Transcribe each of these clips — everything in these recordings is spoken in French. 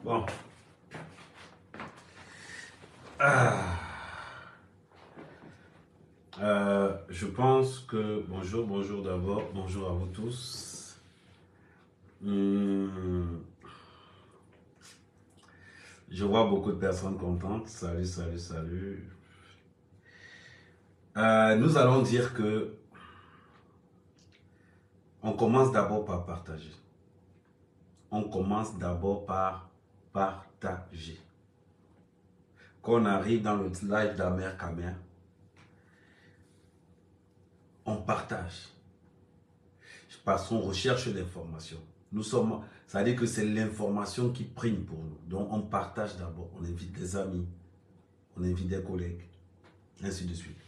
Bon. Ah. Je pense que... Bonjour d'abord. Bonjour à vous tous. Je vois beaucoup de personnes contentes. Salut, salut, salut. Nous allons dire que on commence d'abord par partager. On commence d'abord par partager. Quand on arrive dans le live d'Amer Kamer, on partage. Parce qu'on recherche l'information. Ça veut dire que c'est l'information qui prime pour nous. Donc on partage d'abord. On invite des amis, on invite des collègues, ainsi de suite.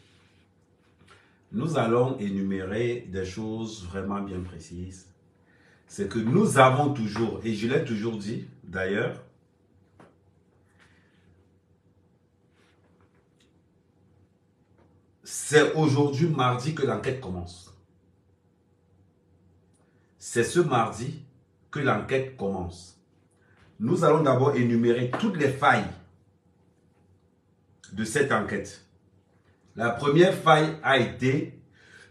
Nous allons énumérer des choses vraiment bien précises. C'est que nous avons toujours, et je l'ai toujours dit d'ailleurs, c'est aujourd'hui mardi que l'enquête commence. C'est ce mardi que l'enquête commence. Nous allons d'abord énumérer toutes les failles de cette enquête. La première faille a été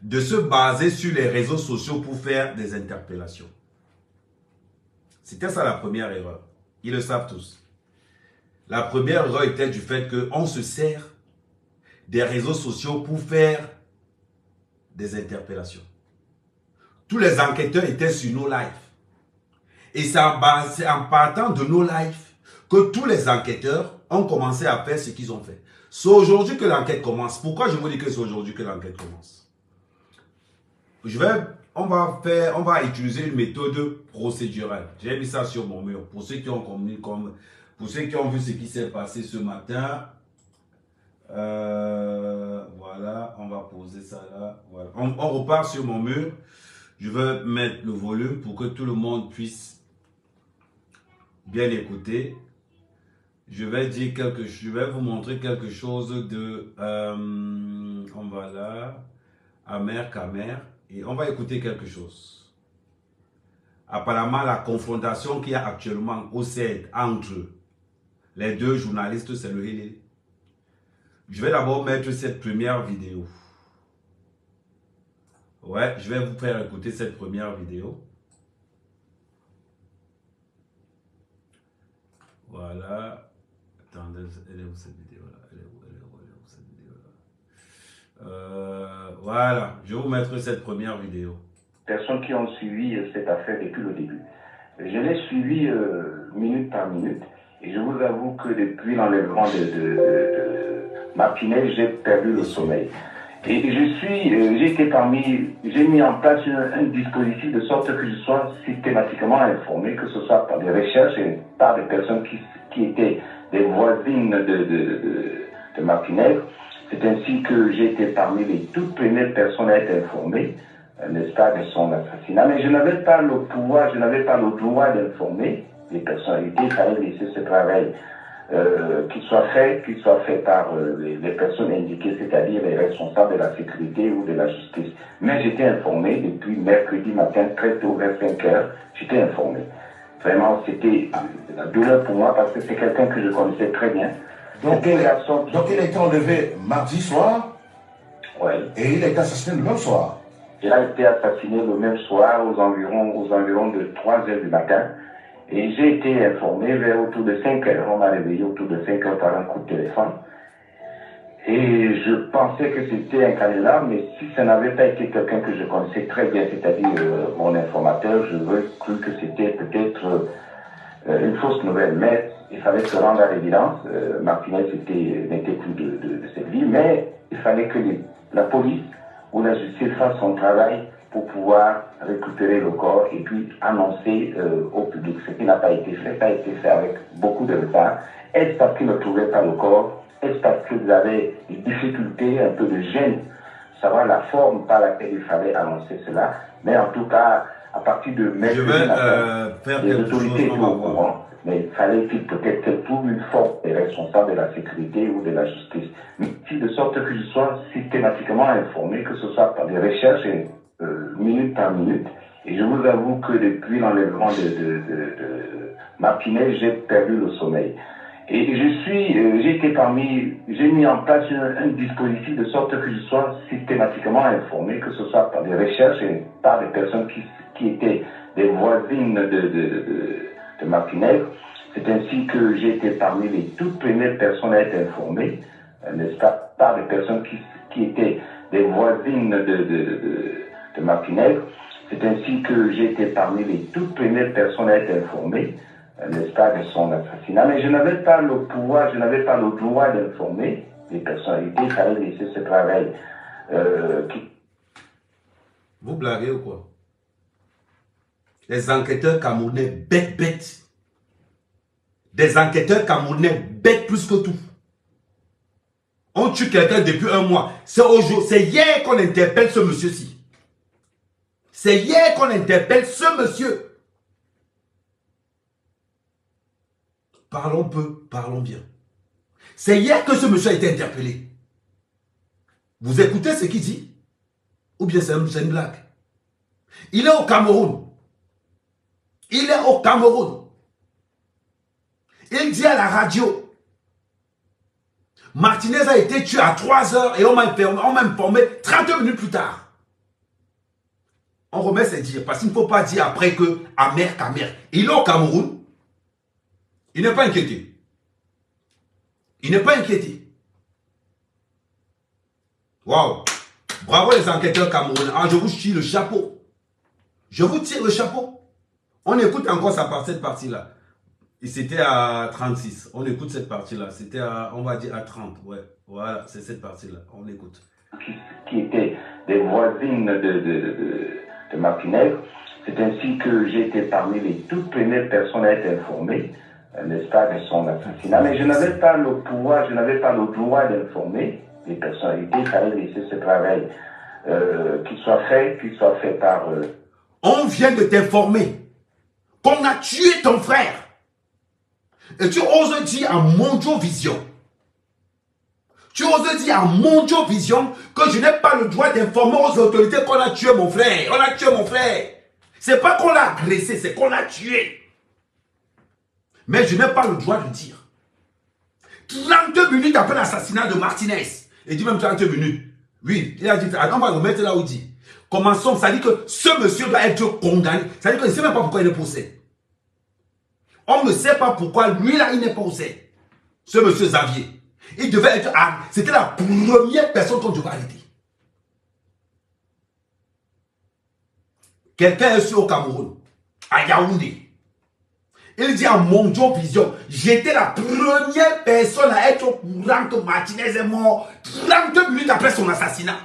de se baser sur les réseaux sociaux pour faire des interpellations. C'était ça la première erreur. Ils le savent tous. La première erreur était du fait qu'on se sert des réseaux sociaux pour faire des interpellations. Tous les enquêteurs étaient sur nos lives. Et c'est en partant de nos lives que tous les enquêteurs ont commencé à faire ce qu'ils ont fait. C'est aujourd'hui que l'enquête commence. Pourquoi je vous dis que c'est aujourd'hui que l'enquête commence? On va utiliser une méthode procédurale. J'ai mis ça sur mon mur. Pour ceux qui ont pour ceux qui ont vu ce qui s'est passé ce matin, voilà, on va poser ça là. Voilà. On repart sur mon mur. Je vais mettre le volume pour que tout le monde puisse bien écouter. Je vais vous montrer quelque chose de, on va là, Amer Kamer, et on va écouter quelque chose. Apparemment, la confrontation qu'il y a actuellement au CED entre les deux journalistes, c'est le Hélé. Je vais d'abord mettre cette première vidéo. Ouais, je vais vous faire écouter cette première vidéo. Voilà. Attendez, elle est où cette vidéo-là? Elle est où cette vidéo-là? Voilà, je vais vous mettre cette première vidéo. Personnes qui ont suivi cette affaire depuis le début. Je l'ai suivi minute par minute et je vous avoue que depuis l'enlèvement de Martinez, j'ai perdu le sommeil. Et j'ai mis en place un dispositif de sorte que je sois systématiquement informé, que ce soit par des recherches et par des personnes qui étaient des voisines de Martinez. C'est ainsi que j'ai été parmi les toutes premières personnes à être informées, n'est-ce pas, de son assassinat. Mais je n'avais pas le pouvoir, je n'avais pas le droit d'informer les personnalités. Il fallait laisser ce travail qu'il soit fait par les personnes indiquées, c'est-à-dire les responsables de la sécurité ou de la justice. Mais j'étais informé depuis mercredi matin, très tôt, vers 5 heures, j'étais informé. Vraiment, c'était la douleur pour moi parce que c'est quelqu'un que je connaissais très bien. Donc il a été enlevé mardi soir, ouais. Et il a été assassiné le même soir. Il a été assassiné le même soir aux environs de 3 heures du matin. Et j'ai été informé vers autour de 5 heures. On m'a réveillé autour de 5 heures par un coup de téléphone. Et je pensais que c'était un canular, mais si ça n'avait pas été quelqu'un que je connaissais très bien, c'est-à-dire mon informateur, je veux cru que c'était peut-être une fausse nouvelle. Mais il fallait se rendre à l'évidence. Martinez n'était plus de cette vie, mais il fallait que la police ou la justice fasse son travail pour pouvoir récupérer le corps et puis annoncer au public. Ce qui n'a pas été fait, ça a été fait avec beaucoup de retard. Est-ce parce qu'ils ne trouvaient pas le corps? Est-ce parce qu'ils avaient des difficultés, un peu de gêne, savoir la forme par laquelle il fallait annoncer cela? Mais en tout cas, à partir de je vais faire les quelque autorités chose, étaient au courant, mais il fallait qu'il peut-être qu'elle trouve une forme des responsables de la sécurité ou de la justice. Mais de sorte que je sois systématiquement informé, que ce soit par des recherches et minute par minute. Et je vous avoue que depuis l'enlèvement Martinez, j'ai perdu le sommeil. Et j'ai mis en place un dispositif de sorte que je sois systématiquement informé, que ce soit par des recherches et par des personnes qui étaient des voisines de Martinez. C'est ainsi que j'ai été parmi les toutes premières personnes à être informées, n'est-ce pas, par des personnes qui étaient des voisines de Martinez. C'est ainsi que j'ai été parmi les toutes premières personnes à être informées, n'est-ce pas, de son assassinat. Mais je n'avais pas le pouvoir, je n'avais pas le droit d'informer les personnalités. Il fallait laisser ce travail. Vous blaguez ou quoi? Les enquêteurs camerounais bêtes. Des enquêteurs camerounais bêtes plus que tout. On tue quelqu'un depuis un mois. C'est hier qu'on interpelle ce monsieur-ci. C'est hier qu'on interpelle ce monsieur. Parlons peu, parlons bien. C'est hier que ce monsieur a été interpellé. Vous écoutez ce qu'il dit? Ou bien c'est une blague? Il est au Cameroun. Il est au Cameroun. Il dit à la radio, Martinez a été tué à 3 heures et on m'a informé 30 minutes plus tard. On remet ses dires parce qu'il ne faut pas dire après que amer qu'amer. Il est au Cameroun. Il n'est pas inquiété. Il n'est pas inquiété. Waouh. Bravo les enquêteurs camerounais. Ah, je vous tire le chapeau. Je vous tire le chapeau. On écoute encore cette partie-là. Et c'était à 36. On écoute cette partie-là. C'était à, on va dire, à 30. Ouais. Voilà, c'est cette partie-là. On écoute. Qui étaient des voisines de Martinez. C'est ainsi que j'ai été parmi les toutes premières personnes à être informées, n'est-ce pas, de son assassinat. Mais je n'avais pas le pouvoir, je n'avais pas le droit d'informer les personnalités. Il fallait laisser ce travail qu'il soit fait par... On vient de t'informer qu'on a tué ton frère. Et tu oses dire à Mondio Vision, tu oses dire à Mondio Vision que je n'ai pas le droit d'informer aux autorités qu'on a tué mon frère. On a tué mon frère. C'est pas qu'on l'a agressé, c'est qu'on l'a tué. Mais je n'ai pas le droit de dire. 32 minutes après l'assassinat de Martinez. Il dit même 30 minutes. Oui, il a dit, on va le mettre là où il dit. Commençons, ça dit que ce monsieur doit être condamné. Ça dit qu'on ne sait même pas pourquoi il est procès. On ne sait pas pourquoi lui là il n'est pas procès. Ce monsieur Xavier. Il devait être... C'était la première personne qu'on devait arrêter. Quelqu'un est sur au Cameroun, à Yaoundé. Il dit à Mondio Vision, j'étais la première personne à être au courant que Martinez est mort 32 minutes après son assassinat.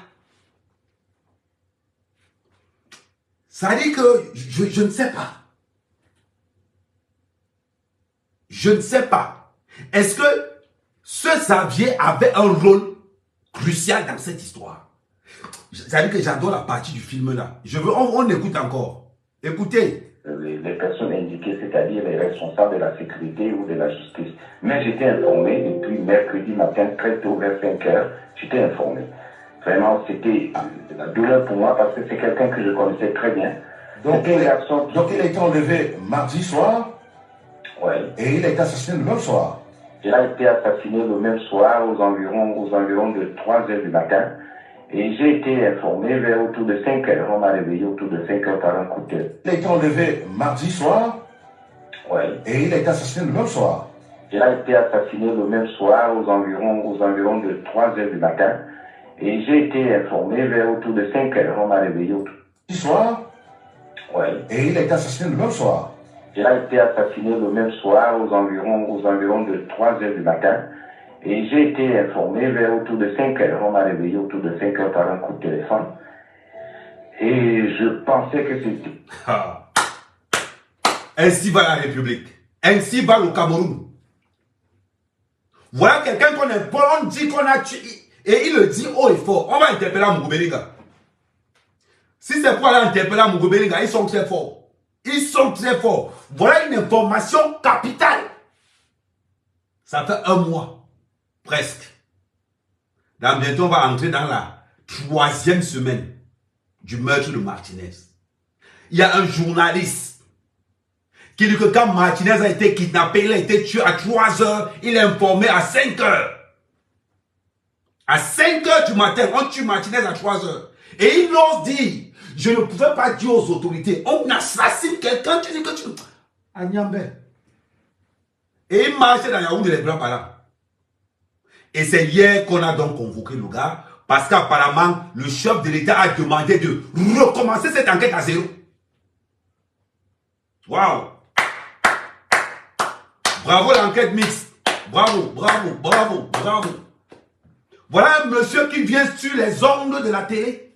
Ça dit que je ne sais pas. Je ne sais pas. Est-ce que ce Xavier avait un rôle crucial dans cette histoire? Ça dit que j'adore la partie du film là. On écoute encore. Écoutez. Les personnes indiquées, c'est-à-dire les responsables de la sécurité ou de la justice. Mais j'étais informé depuis mercredi matin, très tôt, vers 5 heures, j'étais informé. Vraiment, c'était de la douleur pour moi parce que c'est quelqu'un que je connaissais très bien. Donc il a été enlevé mardi soir. Oui. Et il a été assassiné le même soir. Il a été assassiné le même soir aux environs de 3 heures du matin. Et j'ai été informé vers autour de 5 heures. On m'a réveillé autour de 5 heures par un coup de tête. Il a été enlevé mardi soir. Oui. Et il a été assassiné le même soir. Il a été assassiné le même soir aux environs de 3 heures du matin. Et j'ai été informé vers autour de 5 heures. On m'a réveillé autour. Ce soir. Oui. Et il a été assassiné le même soir. Il a été assassiné le même soir aux environs de 3 heures du matin. Et j'ai été informé vers autour de 5 heures. On m'a réveillé autour de 5 heures par un coup de téléphone. Et je pensais que c'était... Ainsi va la République. Ainsi va le Cameroun. Voilà quelqu'un qu'on informe, on dit qu'on a tué. Et il le dit haut et fort. On va interpeller à Mugobelinga. Si c'est pour aller interpeller à Mugobelinga, ils sont très forts. Ils sont très forts. Voilà une information capitale. Ça fait un mois, presque. Dans bientôt, on va entrer dans la 3e semaine du meurtre de Martinez. Il y a un journaliste qui dit que quand Martinez a été kidnappé, il a été tué à 3 heures, il est informé à 5 heures. À 5 heures du matin, on tue Martinez à 3 heures. Et il ose dire, je ne pouvais pas dire aux autorités, on assassine quelqu'un, tu dis que tu... À Niambé. Et il marchait dans Yaoundé les bras par là. Et c'est hier qu'on a donc convoqué le gars, parce qu'apparemment, le chef de l'État a demandé de recommencer cette enquête à zéro. Waouh! Bravo l'enquête mixte. Bravo, bravo, bravo, bravo. Voilà un monsieur qui vient sur les ondes de la télé,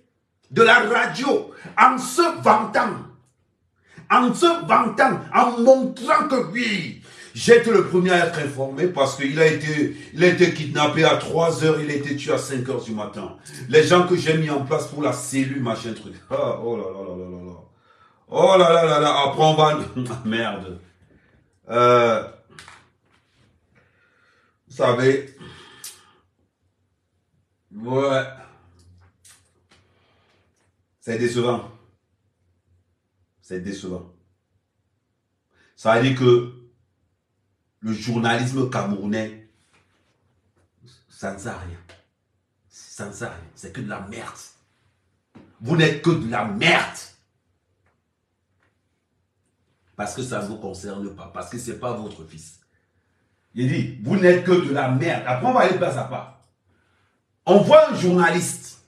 de la radio, en se vantant, en montrant que oui, j'ai été le premier à être informé parce qu'il a été kidnappé à 3 heures, il a été tué à 5 heures du matin. Les gens que j'ai mis en place pour la cellule, machin truc. Ah, oh là là là là là là. Oh là là là là, après on va... Merde. Vous savez... Ouais. C'est décevant. C'est décevant. Ça veut dire que le journalisme camerounais, ça ne sert à rien. Ça ne sert à rien. C'est que de la merde. Vous n'êtes que de la merde. Parce que ça ne vous concerne pas. Parce que ce n'est pas votre fils. Il dit, vous n'êtes que de la merde. Après, on va aller place à part. On voit un journaliste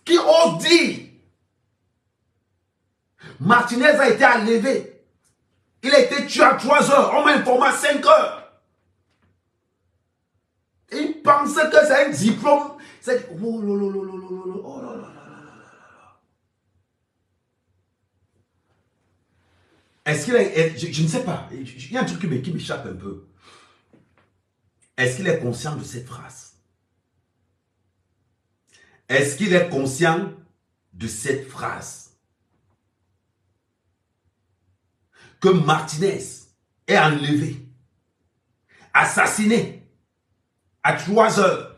qui ose dire Martinez a été enlevé. Il a été tué à 3 heures. On m'a informé à 5 heures. Il pensait que c'est un diplôme. C'est... Oh là là là là là là. Oh là là là là. Est-ce qu'il est... Je ne sais pas. Il y a un truc qui m'échappe un peu. Est-ce qu'il est conscient de cette phrase? Est-ce qu'il est conscient de cette phrase? Que Martinez est enlevé, assassiné à 3 heures.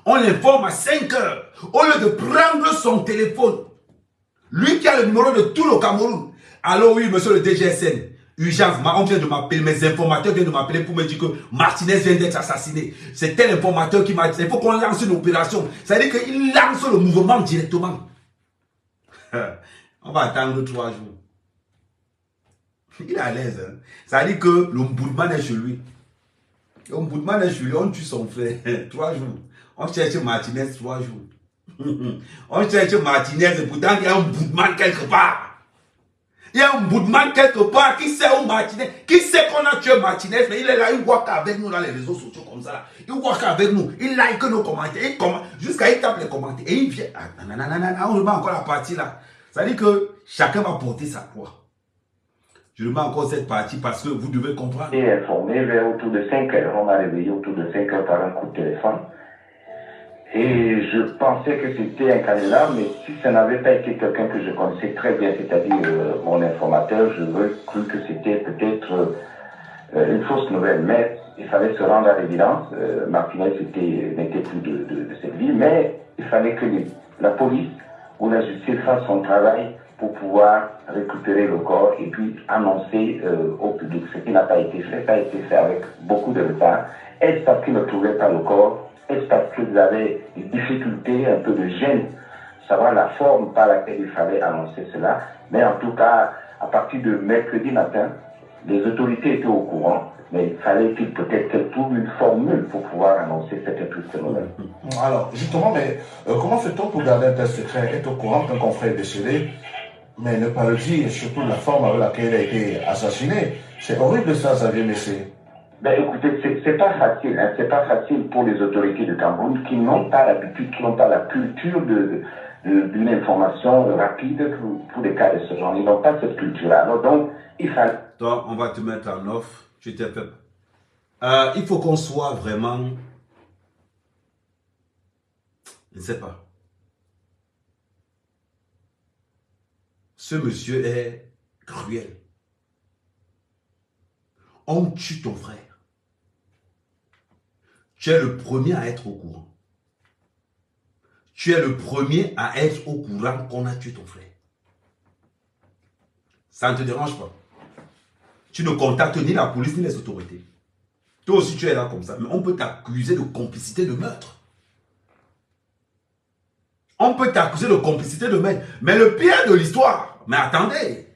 On l'informe à 5 heures. Au lieu de prendre son téléphone, lui qui a le numéro de tout le Cameroun. Alors oui, monsieur le DGSN. Urgence, on vient de m'appeler, mes informateurs viennent de m'appeler pour me dire que Martinez vient d'être assassiné. C'est tel informateur qui m'a dit, il faut qu'on lance une opération. Ça veut dire qu'il lance le mouvement directement. On va attendre 3 jours. Il est à l'aise. Hein? Ça veut dire que le Mboudman est chez lui. Le Mboudman est chez lui, on tue son frère. 3 jours. On cherche Martinez 3 jours. On cherche Martinez et pourtant il y a un Mboudman quelque part. Il y a un Mboudman quelque part qui sait où Martinez, qui sait qu'on a tué Martinez, mais il est là, il walk avec nous dans les réseaux sociaux comme ça. Là. Il walk avec nous, il like nos commentaires, il commente, jusqu'à il tape les commentaires et il vient. Ah, on remet encore la partie là. Ça veut dire que chacun va porter sa croix. Je remets encore cette partie parce que vous devez comprendre. J'ai été informé vers autour de 5 heures. On m'a réveillé autour de 5 heures par un coup de téléphone. Et je pensais que c'était un canular, mais si ça n'avait pas été quelqu'un que je connaissais très bien, c'est-à-dire mon informateur, je veux cru que c'était peut-être une fausse nouvelle. Mais il fallait se rendre à l'évidence. Martinez n'était plus de cette vie, mais il fallait que la police ou la justice fasse son travail pour pouvoir récupérer le corps et puis annoncer au public. Ce qui n'a pas été fait, ça a été fait avec beaucoup de retard. Est-ce parce qu'ils ne trouvaient pas le corps? Est-ce parce qu'ils avaient des difficultés, un peu de gêne, savoir la forme par laquelle il fallait annoncer cela? Mais en tout cas, à partir de mercredi matin, les autorités étaient au courant, mais il fallait qu'il peut-être qu'elles trouvent une formule pour pouvoir annoncer cette triste nouvelle. Alors, justement, mais comment fait-on pour garder un tel secret, être au courant qu'un confrère est décédé, mais ne pas le dire, et surtout la forme avec laquelle il a été assassiné? C'est horrible ça, Xavier Messé. Ben écoutez, c'est pas facile, hein, c'est pas facile pour les autorités de Cameroun qui n'ont pas l'habitude, qui n'ont pas la culture d'une information rapide pour des cas de ce genre. Ils n'ont pas cette culture-là. Alors donc, il fallait... Toi, on va te mettre en off. Tu t'es fait... il faut qu'on soit vraiment... Je ne sais pas. Ce monsieur est cruel. On tue ton frère. Tu es le premier à être au courant. Tu es le premier à être au courant qu'on a tué ton frère. Ça ne te dérange pas. Tu ne contactes ni la police ni les autorités. Toi aussi, tu es là comme ça. Mais on peut t'accuser de complicité de meurtre. On peut t'accuser de complicité de meurtre. Mais le pire de l'histoire, mais attendez,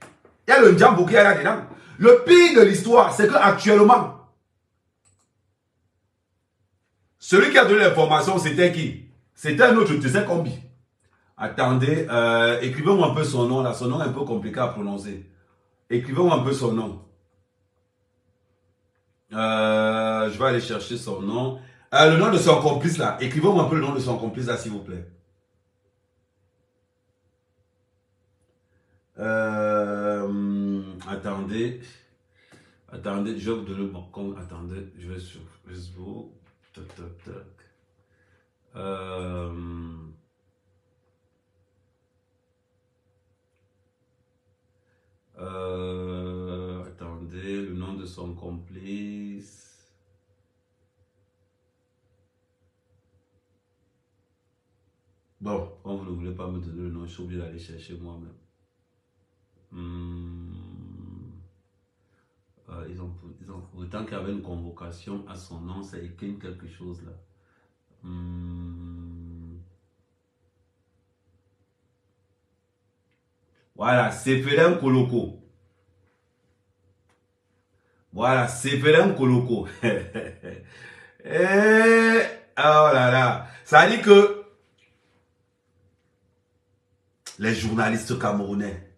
il y a le Ndjambo qui est là-dedans. Le pire de l'histoire, c'est qu'actuellement, celui qui a donné l'information, c'était qui? C'était un autre de ses combis. Attendez, écrivez-moi un peu son nom là. Son nom est un peu compliqué à prononcer. Écrivez-moi un peu son nom. Je vais aller chercher son nom. Le nom de son complice là. Écrivez-moi un peu le nom de son complice là, s'il vous plaît. Attendez. Attendez, je vais vous donner bon compte. Attendez, je vais sur Facebook. Tac, tac, tac. Attendez, le nom de son complice. Bon, quand vous ne voulez pas me donner le nom, je suis obligé d'aller chercher moi-même. Ils ont autant qu'il y avait une convocation à son nom, c'est écrit quelque chose là. Voilà, Séphérin Koloko. Voilà, Séphérin Koloko. Oh là là. Ça dit que les journalistes camerounais,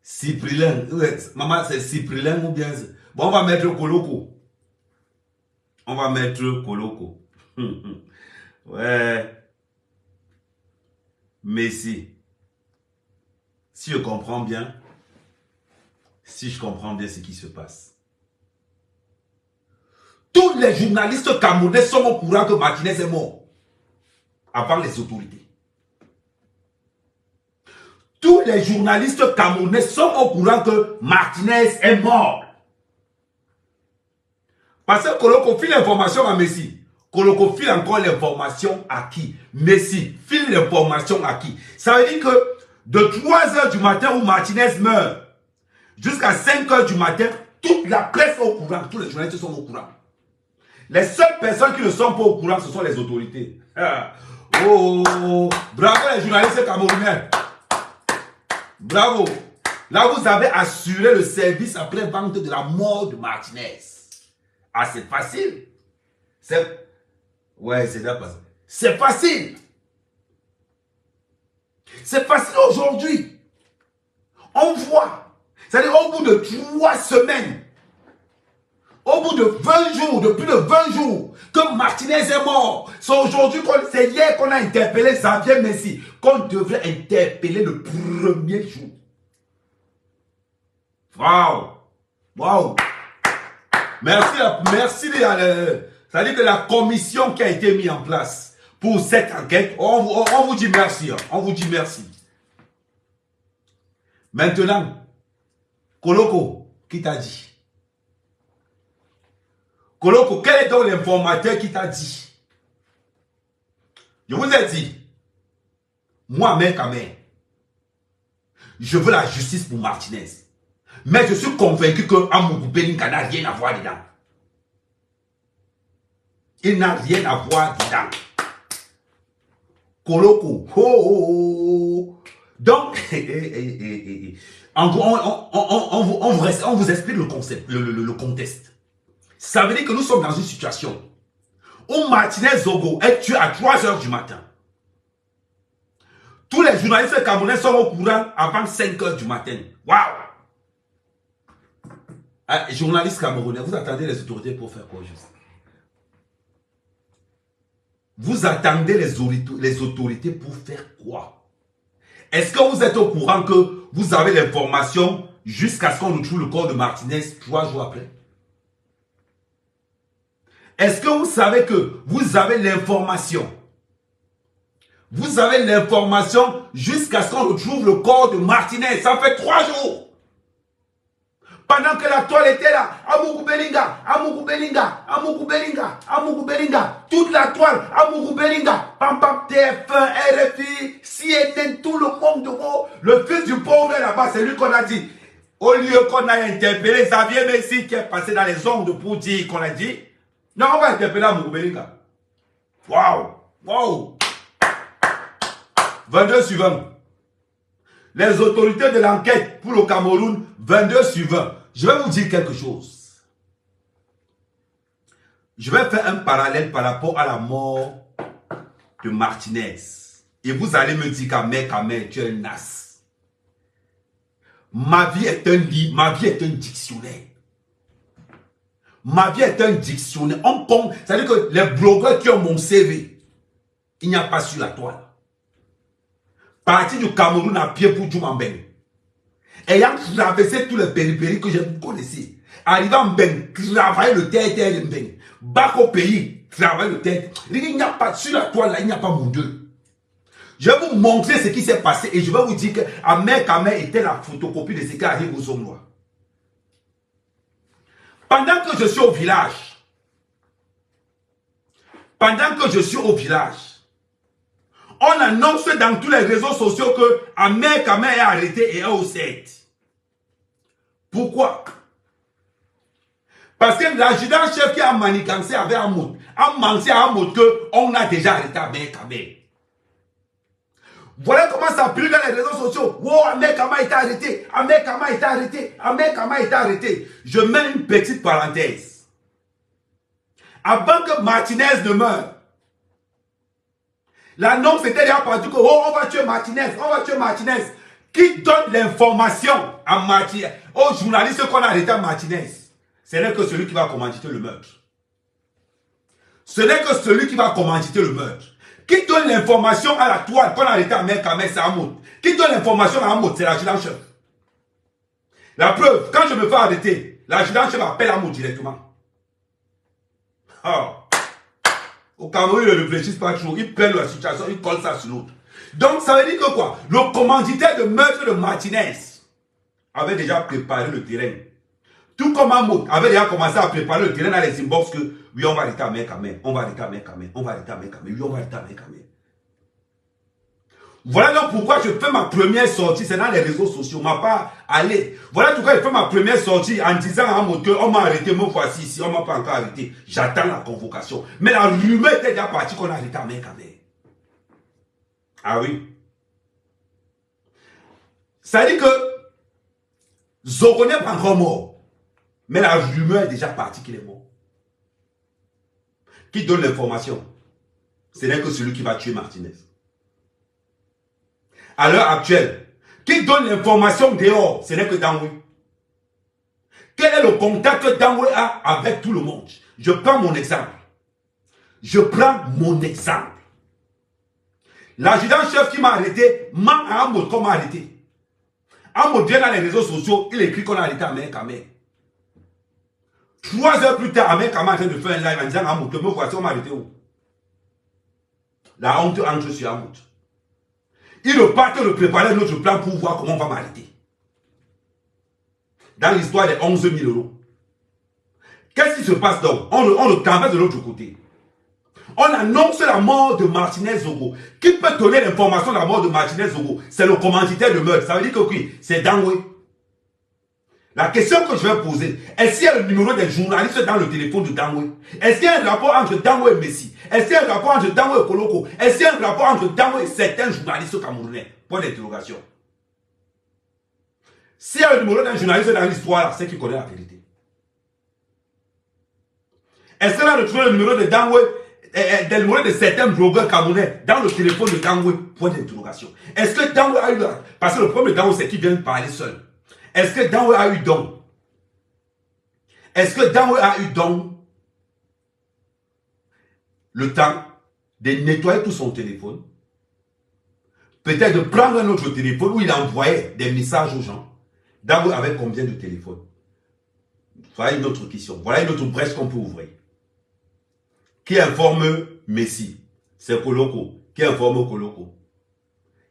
Cyprien, maman c'est Cyprien ou bien... Bon, on va mettre Koloko. On va mettre Koloko. Ouais. Messi. Si je comprends bien ce qui se passe. Tous les journalistes camerounais sont au courant que Martinez est mort. Avant les autorités. Tous les journalistes camerounais sont au courant que Martinez est mort. Parce que Koloko file l'information à Messi. Koloko file encore l'information à qui? Messi file l'information à qui? Ça veut dire que de 3h du matin où Martinez meurt jusqu'à 5h du matin, toute la presse est au courant, tous les journalistes sont au courant. Les seules personnes qui ne sont pas au courant, ce sont les autorités. Oh, bravo les journalistes camerounais. Bravo. Là, vous avez assuré le service après-vente de la mort de Martinez. Ah, c'est facile. Ouais, c'est là passé. C'est facile. C'est facile aujourd'hui. On voit. C'est-à-dire au bout de 3 semaines, au bout de 20 jours, de plus de 20 jours, que Martinez est mort. C'est aujourd'hui, c'est hier qu'on a interpellé Xavier Messi, qu'on devrait interpeller le premier jour. Waouh! Waouh! Merci, c'est-à-dire que la commission qui a été mise en place pour cette enquête, on vous dit merci. On vous dit merci. Maintenant, Koloko, qui t'a dit? Koloko, quel est donc l'informateur qui t'a dit? Je vous ai dit, moi, mec à mec, je veux la justice pour Martinez. Mais je suis convaincu que Amougou Beninka n'a rien à voir dedans. Il n'a rien à voir dedans. Koloko. Donc, on vous explique le concept, le contexte. Ça veut dire que nous sommes dans une situation où Martinez Zogo est tué à 3h du matin. Tous les journalistes camerounais sont au courant avant 5h du matin. Waouh! Journalistes camerounais, vous attendez les autorités pour faire quoi juste? Vous attendez les autorités pour faire quoi? Est-ce que vous êtes au courant que vous avez l'information jusqu'à ce qu'on retrouve le corps de Martinez 3 jours après? Est-ce que vous savez que vous avez l'information? Vous avez l'information jusqu'à ce qu'on retrouve le corps de Martinez. Ça fait 3 jours. Pendant que la toile était là, Amougou Belinga, Amougou Belinga, Amougou Belinga, Amougou Belinga, toute la toile, Amougou Belinga, Pam Pam, TF1, RFI, CNN, tout le monde de gros. Le fils du pauvre est là-bas, c'est lui qu'on a dit. Au lieu qu'on a interpellé Xavier Messi qui est passé dans les ondes pour dire qu'on a dit, non, on va interpeller Amougou Belinga. Waouh, waouh. 22 suivants. Les autorités de l'enquête pour le Cameroun, 22 suivants. Je vais vous dire quelque chose. Je vais faire un parallèle par rapport à la mort de Martinez. Et vous allez me dire qu'Ahmed, tu es un as. Ma vie est un livre, ma vie est un dictionnaire. Ma vie est un dictionnaire. On compte, c'est-à-dire que les blogueurs qui ont mon CV, il n'y a pas sur la toile. Parti du Cameroun à pied pour Djoumambeng. Ayant traversé tous les périphéries que je connaissais. Arrivant en Mbeng, travailler le terre de Mbeng. Bac au pays, travailler le terre. Il n'y a pas, sur la toile là, il n'y a pas mon Dieu. Je vais vous montrer ce qui s'est passé et je vais vous dire que Ahmed Kamel était la photocopie de ce qui arrive aux hommes noirs. Pendant que je suis au village, on annonce dans tous les réseaux sociaux que Ahmed Kamel est arrêté et est au 7. Pourquoi? Parce que l'adjudant-chef qui a manigancé avec Hamoud a menti à Hamoud qu'on a déjà arrêté Ahmed Kamel. Voilà comment ça pue dans les réseaux sociaux. Oh, Ahmed Kamel est arrêté. Ahmed Kamel est arrêté. Ahmed Kamel est arrêté. Je mets une petite parenthèse. Avant que Martinez ne meure, l'annonce était déjà partie que oh, on va tuer Martinez, on va tuer Martinez. Qui donne l'information à Martinez, aux journalistes qu'on a arrêté à Martinez? Ce n'est que celui qui va commanditer le meurtre. Ce n'est que celui qui va commanditer le meurtre. Qui donne l'information à la toile qu'on a arrêté à Ahmed Kamel, c'est Hamoud. Qui donne l'information à Hamoud, c'est l'adjudant-chef. La preuve, quand je me fais arrêter, l'adjudant-chef appelle Hamoud directement. Oh. Au Cameroun, ils ne réfléchissent pas toujours. Ils prennent la situation, ils collent ça sur l'autre. Donc, ça veut dire que quoi? Le commanditaire de meurtre de Martinez avait déjà préparé le terrain. Tout comme Hamoud avait déjà commencé à préparer le terrain dans les inbox que oui, on va arrêter Ahmed Kamel, on va arrêter Ahmed Kamel, on va arrêter Ahmed Kamel, oui, on va arrêter Ahmed Kamel. Voilà donc pourquoi je fais ma première sortie, c'est dans les réseaux sociaux, ma part aller. Voilà pourquoi je fais ma première sortie en disant à Hamoud qu'on m'a arrêté, me voici ici, on ne m'a pas encore arrêté. J'attends la convocation. Mais la rumeur était déjà partie qu'on a arrêté Ahmed Kamel. Ah oui. Ça dit que Zogo n'est pas encore mort. Mais la rumeur est déjà partie qu'il est mort. Qui donne l'information? Ce n'est que celui qui va tuer Martinez. À l'heure actuelle, qui donne l'information dehors? Ce n'est que Dangoye. Quel est le contact que Dangoye a avec tout le monde? Je prends mon exemple. L'adjudant-chef qui m'a arrêté m'a à Hamoud qu'on m'a arrêté. Hamoud vient dans les réseaux sociaux, il écrit qu'on a arrêté Ahmed Kamel. 3 heures plus tard, Ahmed Kamel est en train de faire un live en disant à Hamoud que me voici, on m'a arrêté où? La honte entre sur Hamoud. Il repart de préparer notre plan pour voir comment on va m'arrêter. Dans l'histoire des 11 000 euros. Qu'est-ce qui se passe donc? On le traverse de l'autre côté. On annonce la mort de Martinez Zogo. Qui peut donner l'information de la mort de Martinez Zogo? C'est le commanditaire de meurtre. Ça veut dire que oui, c'est Dangoye. La question que je vais poser, est-ce qu'il y a le numéro des journalistes dans le téléphone de Dangoye? Est-ce qu'il y a un rapport entre Dangoye et Messi? Est-ce qu'il y a un rapport entre Dangoye et Koloko? Est-ce qu'il y a un rapport entre Dangoye et certains journalistes camerounais? Point d'interrogation. S'il y a le numéro d'un journaliste dans l'histoire, c'est qu'il connaît la vérité. Est-ce qu'on a retrouvé le numéro de Dangoye, des numéros de certains blogueurs camerounais dans le téléphone de Dangoye? Point d'interrogation. Est-ce que Dangoye a eu... Parce que le problème de Dangoye, c'est qu'il vient de parler seul. Est-ce que Dangoye a eu don? Est-ce que Dangoye a eu don le temps de nettoyer tout son téléphone? Peut-être de prendre un autre téléphone où il envoyait des messages aux gens. Dangoye avait combien de téléphones? Voilà une autre question. Voilà une autre brèche qu'on peut ouvrir. Qui informe Messi? C'est Koloko. Qui informe Koloko?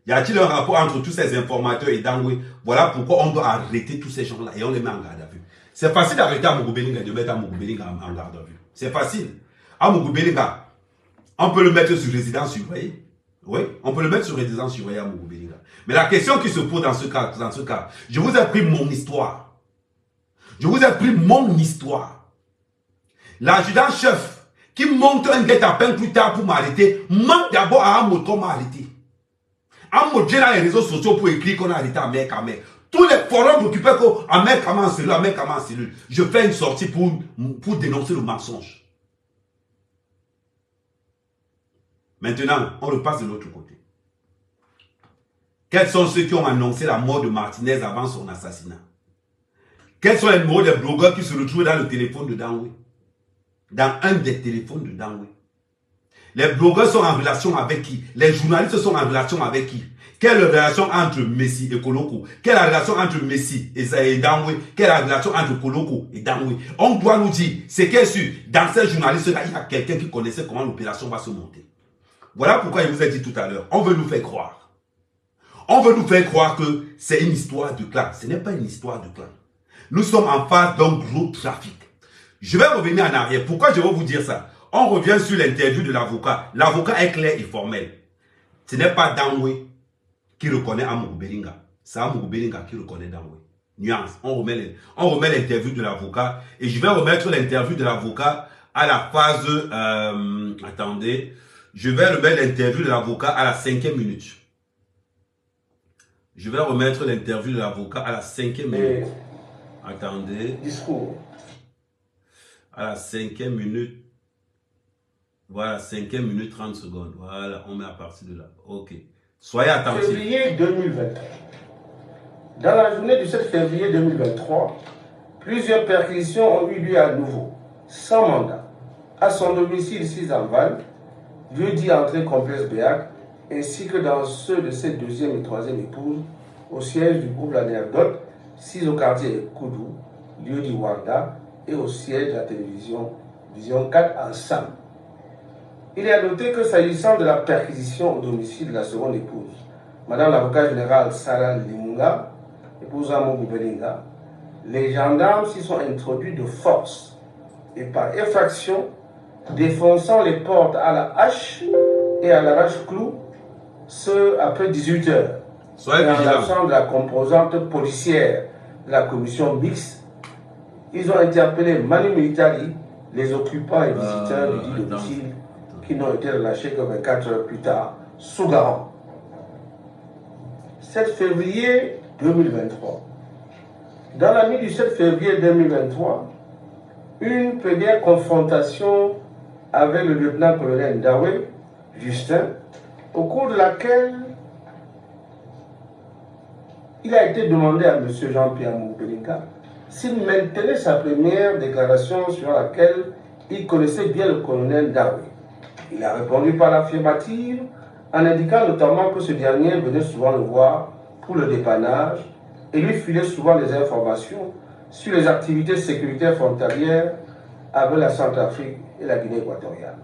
Y a-t-il un rapport entre tous ces informateurs et Dangwe? Voilà pourquoi on doit arrêter tous ces gens-là et on les met en garde à vue. C'est facile d'arrêter Amougou Bellinga et de mettre Amougou Bellinga en garde à vue. C'est facile. Amougou Bellinga, on peut le mettre sur résidence surveillée. Oui, on peut le mettre sur résidence surveillée Amougou Bellinga. Mais la question qui se pose dans ce cas, je vous ai pris mon histoire. Je vous ai pris mon histoire. L'adjudant-chef qui monte un guet-apens plus tard pour m'arrêter, manque d'abord à Amoto m'arrêter. Amoto dans les réseaux sociaux pour écrire qu'on a arrêté Ahmed Kamel. Tous les forums occupés qu'Ahmed Kamel en cellule, Ahmed Kamel en cellule. Je fais une sortie pour dénoncer le mensonge. Maintenant, on repasse de l'autre côté. Quels sont ceux qui ont annoncé la mort de Martinez avant son assassinat? Quels sont les numéros des blogueurs qui se retrouvent dans le téléphone de Dangwe? Dans un des téléphones de Dangwe. Les blogueurs sont en relation avec qui? Les journalistes sont en relation avec qui? Quelle est la relation entre Messi et Koloko? Quelle est la relation entre Messi et Dangwe? Quelle est la relation entre Koloko et Dangwe? On doit nous dire, c'est qu'est sûr, dans ces journalistes-là, il y a quelqu'un qui connaissait comment l'opération va se monter. Voilà pourquoi je vous ai dit tout à l'heure, on veut nous faire croire. On veut nous faire croire que c'est une histoire de clan. Ce n'est pas une histoire de clan. Nous sommes en face d'un gros trafic. Je vais revenir en arrière. Pourquoi je vais vous dire ça? On revient sur l'interview de l'avocat. L'avocat est clair et formel. Ce n'est pas Dangwe qui reconnaît Amougou Bellinga. C'est Amougou Bellinga qui reconnaît Dangwe. Nuance. On remet l'interview de l'avocat. Et je vais remettre l'interview de l'avocat à la phase... attendez. Je vais remettre l'interview de l'avocat à la 5e minute. Je vais remettre l'interview de l'avocat à la 5e minute. Attendez. Discours. À la 5e minute. Voilà, 5e minute 30 secondes. Voilà, on met à partir de là. Ok. Soyez attentifs. Février 2023. Dans la journée du 7 février 2023, plusieurs perquisitions ont eu lieu à nouveau, sans mandat, à son domicile 6 en Val, lieu dit entrée complexe Béac, ainsi que dans ceux de ses deuxième et troisième épouses, au siège du groupe L'Anecdote, 6 au quartier Koudou, lieu dit Wanda, et au siège de la télévision Vision 4 en Sam. Il est à noter que s'agissant de la perquisition au domicile de la seconde épouse, Madame l'avocat général Sarah Limunga, épouse Amougou Bellinga, les gendarmes s'y sont introduits de force et par effraction, défonçant les portes à la hache et à l'arrache-clou, ce après 18 heures. Dans l'absence de la composante policière de la commission mixte, ils ont interpellé Manu Militari, les occupants et visiteurs du dit domicile, qui n'ont été relâchés que 24 heures plus tard, sous garant. 7 février 2023. Dans la nuit du 7 février 2023, une première confrontation avec le lieutenant-colonel Ndawe, Justin, au cours de laquelle il a été demandé à M. Jean-Pierre Amougou Bellinga s'il maintenait sa première déclaration sur laquelle il connaissait bien le colonel Ndawe. Il a répondu par l'affirmative en indiquant notamment que ce dernier venait souvent le voir pour le dépannage et lui filait souvent des informations sur les activités sécuritaires frontalières avec la Centrafrique et la Guinée équatoriale.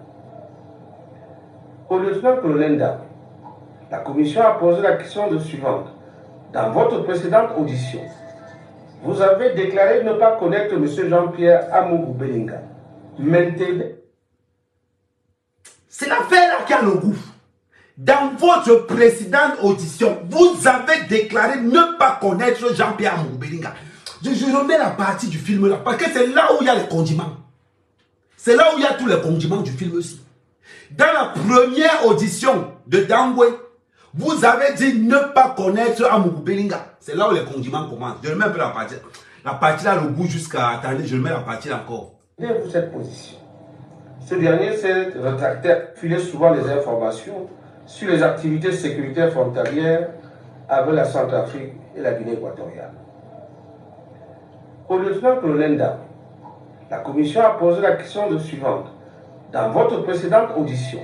Au lieutenant-colonel Ndawe, la commission a posé la question suivante. Dans votre précédente audition, vous avez déclaré ne pas connaître M. Jean-Pierre Amougou Bellinga. Maintenez. C'est l'affaire qui a le goût. Dans votre précédente audition, vous avez déclaré ne pas connaître Jean-Pierre Amougou Bellinga. Je remets la partie du film là, parce que c'est là où il y a les condiments. C'est là où il y a tous les condiments du film aussi. Dans la première audition de Dangwe, vous avez dit ne pas connaître Amougou Bellinga. C'est là où les condiments commencent. Je remets un peu la partie. La partie là, le goût jusqu'à... Attendez, je remets la partie là encore. Vous cette position. Ce dernier s'est rétracté, filait souvent les informations sur les activités sécuritaires frontalières avec la Centrafrique et la Guinée équatoriale. Au lieutenant-colonel Ndawe, la commission a posé la question suivante. Dans votre précédente audition,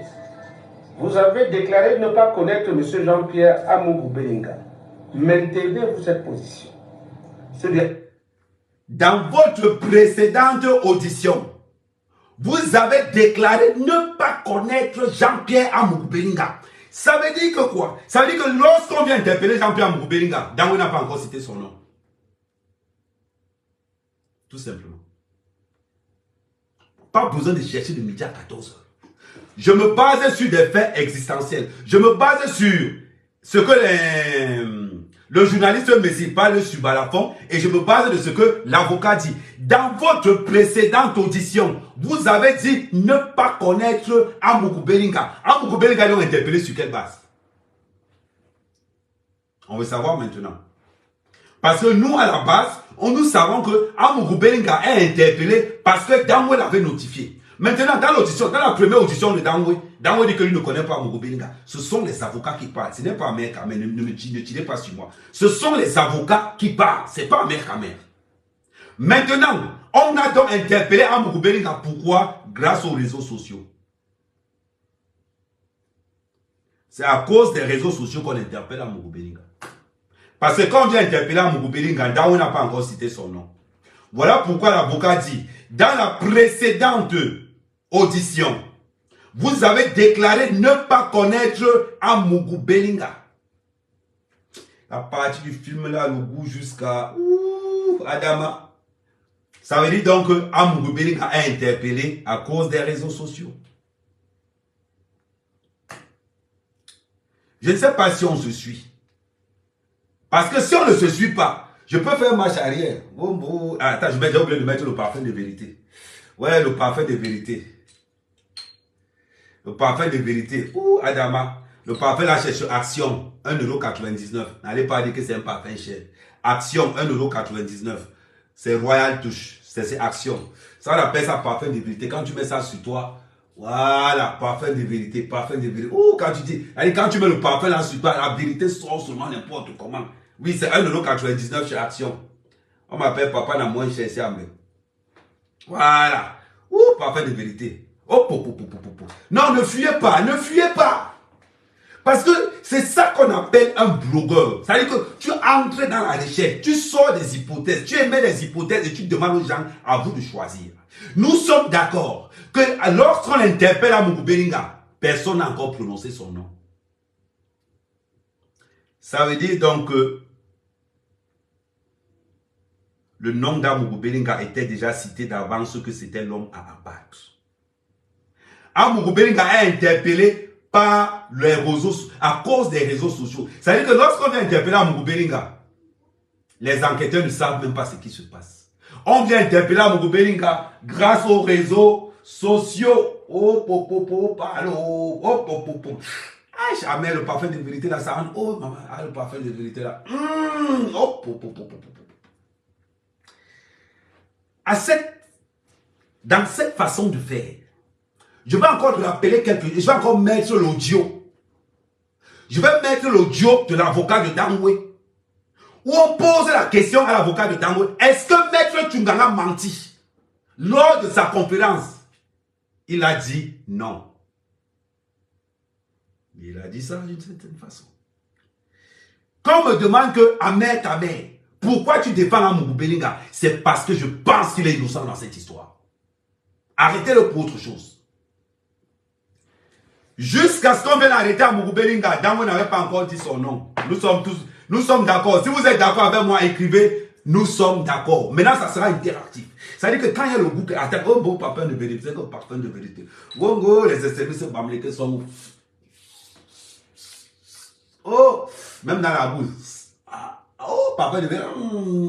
vous avez déclaré ne pas connaître M. Jean-Pierre Amougou Bellinga. Maintenez-vous cette position. Dans votre précédente audition, vous avez déclaré ne pas connaître Jean-Pierre Amougou Bellinga. Ça veut dire que quoi? Ça veut dire que lorsqu'on vient interpeller Jean-Pierre Moukoubelinga, Dangwe n'a pas encore cité son nom. Tout simplement. Pas besoin de chercher le midi à 14h. Je me base sur des faits existentiels. Je me base sur ce que le journaliste Messi parle sur Balafon et je me base de ce que l'avocat dit. Dans votre précédente audition, vous avez dit ne pas connaître Amoukou Belinga. Amoukou Belinga, ils l'ont interpellé sur quelle base? On veut savoir maintenant. Parce que nous, à la base, nous savons que Amoukou Belinga est interpellé parce que Dangwe l'avait notifié. Maintenant, dans l'audition, dans la première audition de Dangwe, Dangwe dit qu'il ne connaît pas Amoukou Belinga. Ce sont les avocats qui parlent. Ce n'est pas Mère Kamer, ne tirez pas sur moi. Ce sont les avocats qui parlent. Ce n'est pas Mère Kamer. Maintenant, on a donc interpellé Amoukou Belinga. Pourquoi? Grâce aux réseaux sociaux. C'est à cause des réseaux sociaux qu'on interpelle Amoukou Belinga. Parce que quand on vient interpeller Amoukou Belinga, Dangwe n'a pas encore cité son nom. Voilà pourquoi l'avocat dit, dans la précédente audition, vous avez déclaré ne pas connaître Amoukou Belinga. La partie du film là, le goût jusqu'à Adama. Ça veut dire donc que Amoukou Belinga est interpellé à cause des réseaux sociaux. Je ne sais pas si on se suit. Parce que si on ne se suit pas, je peux faire marche arrière. Attends, j'ai oublié de mettre le parfum de vérité. Ouais, le parfum de vérité. Le parfum de vérité. Adama. Le parfum là, c'est sur Action. 1,99 €. N'allez pas dire que c'est un parfum cher. Action, 1,99 €. C'est Royal Touch. C'est Action. Ça, on appelle ça parfum de vérité. Quand tu mets ça sur toi, voilà, parfum de vérité, parfum de vérité. Quand tu dis, allez, quand tu mets le parfum là sur toi, la vérité sort seulement n'importe comment. Oui, c'est 1,99 € chez Action. On m'appelle papa n'a moins cher, c'est Amé. Voilà. Parfum de vérité. Non, ne fuyez pas, ne fuyez pas. Parce que c'est ça qu'on appelle un blogueur. C'est-à-dire que tu entres dans la recherche, tu sors des hypothèses, tu émets des hypothèses et tu demandes aux gens à vous de choisir. Nous sommes d'accord que lorsqu'on interpelle Amoukou Belinga, personne n'a encore prononcé son nom. Ça veut dire donc que le nom d'Amoukou Belinga était déjà cité d'avance que c'était l'homme à abattre. Amoukou Belinga est interpellé par les réseaux, à cause des réseaux sociaux. Ça veut dire que lorsqu'on vient interpeller Amoukou Belinga, les enquêteurs ne savent même pas ce qui se passe. On vient interpeller Amoukou Belinga grâce aux réseaux sociaux. Jamais le parfum de vérité là, ça rentre. Oh maman, le parfum de vérité là. Dans cette façon de faire, je vais encore te rappeler quelque chose. Je vais encore mettre l'audio. Je vais mettre l'audio de l'avocat de Dangwe. Où on pose la question à l'avocat de Dangwe. Est-ce que Maître Tunganga a menti? Lors de sa conférence, il a dit non. Il a dit ça d'une certaine façon. Quand on me demande que Ahmed Tamer, pourquoi tu défends Amoukou Belinga? C'est parce que je pense qu'il est innocent dans cette histoire. Arrêtez-le pour autre chose. Jusqu'à ce qu'on vienne arrêter Amoukou Belinga, Dangwe n'avait pas encore dit son nom. Nous sommes d'accord. Si vous êtes d'accord avec moi, écrivez, nous sommes d'accord. Maintenant, ça sera interactif. Ça veut dire que quand il y a le goût qui attaque, oh bon parfum de vérité, c'est un parfum de vérité. Oh, les extrémistes bamlékés sont... Oh, même dans la bouche. Oh, parfum de vérité. On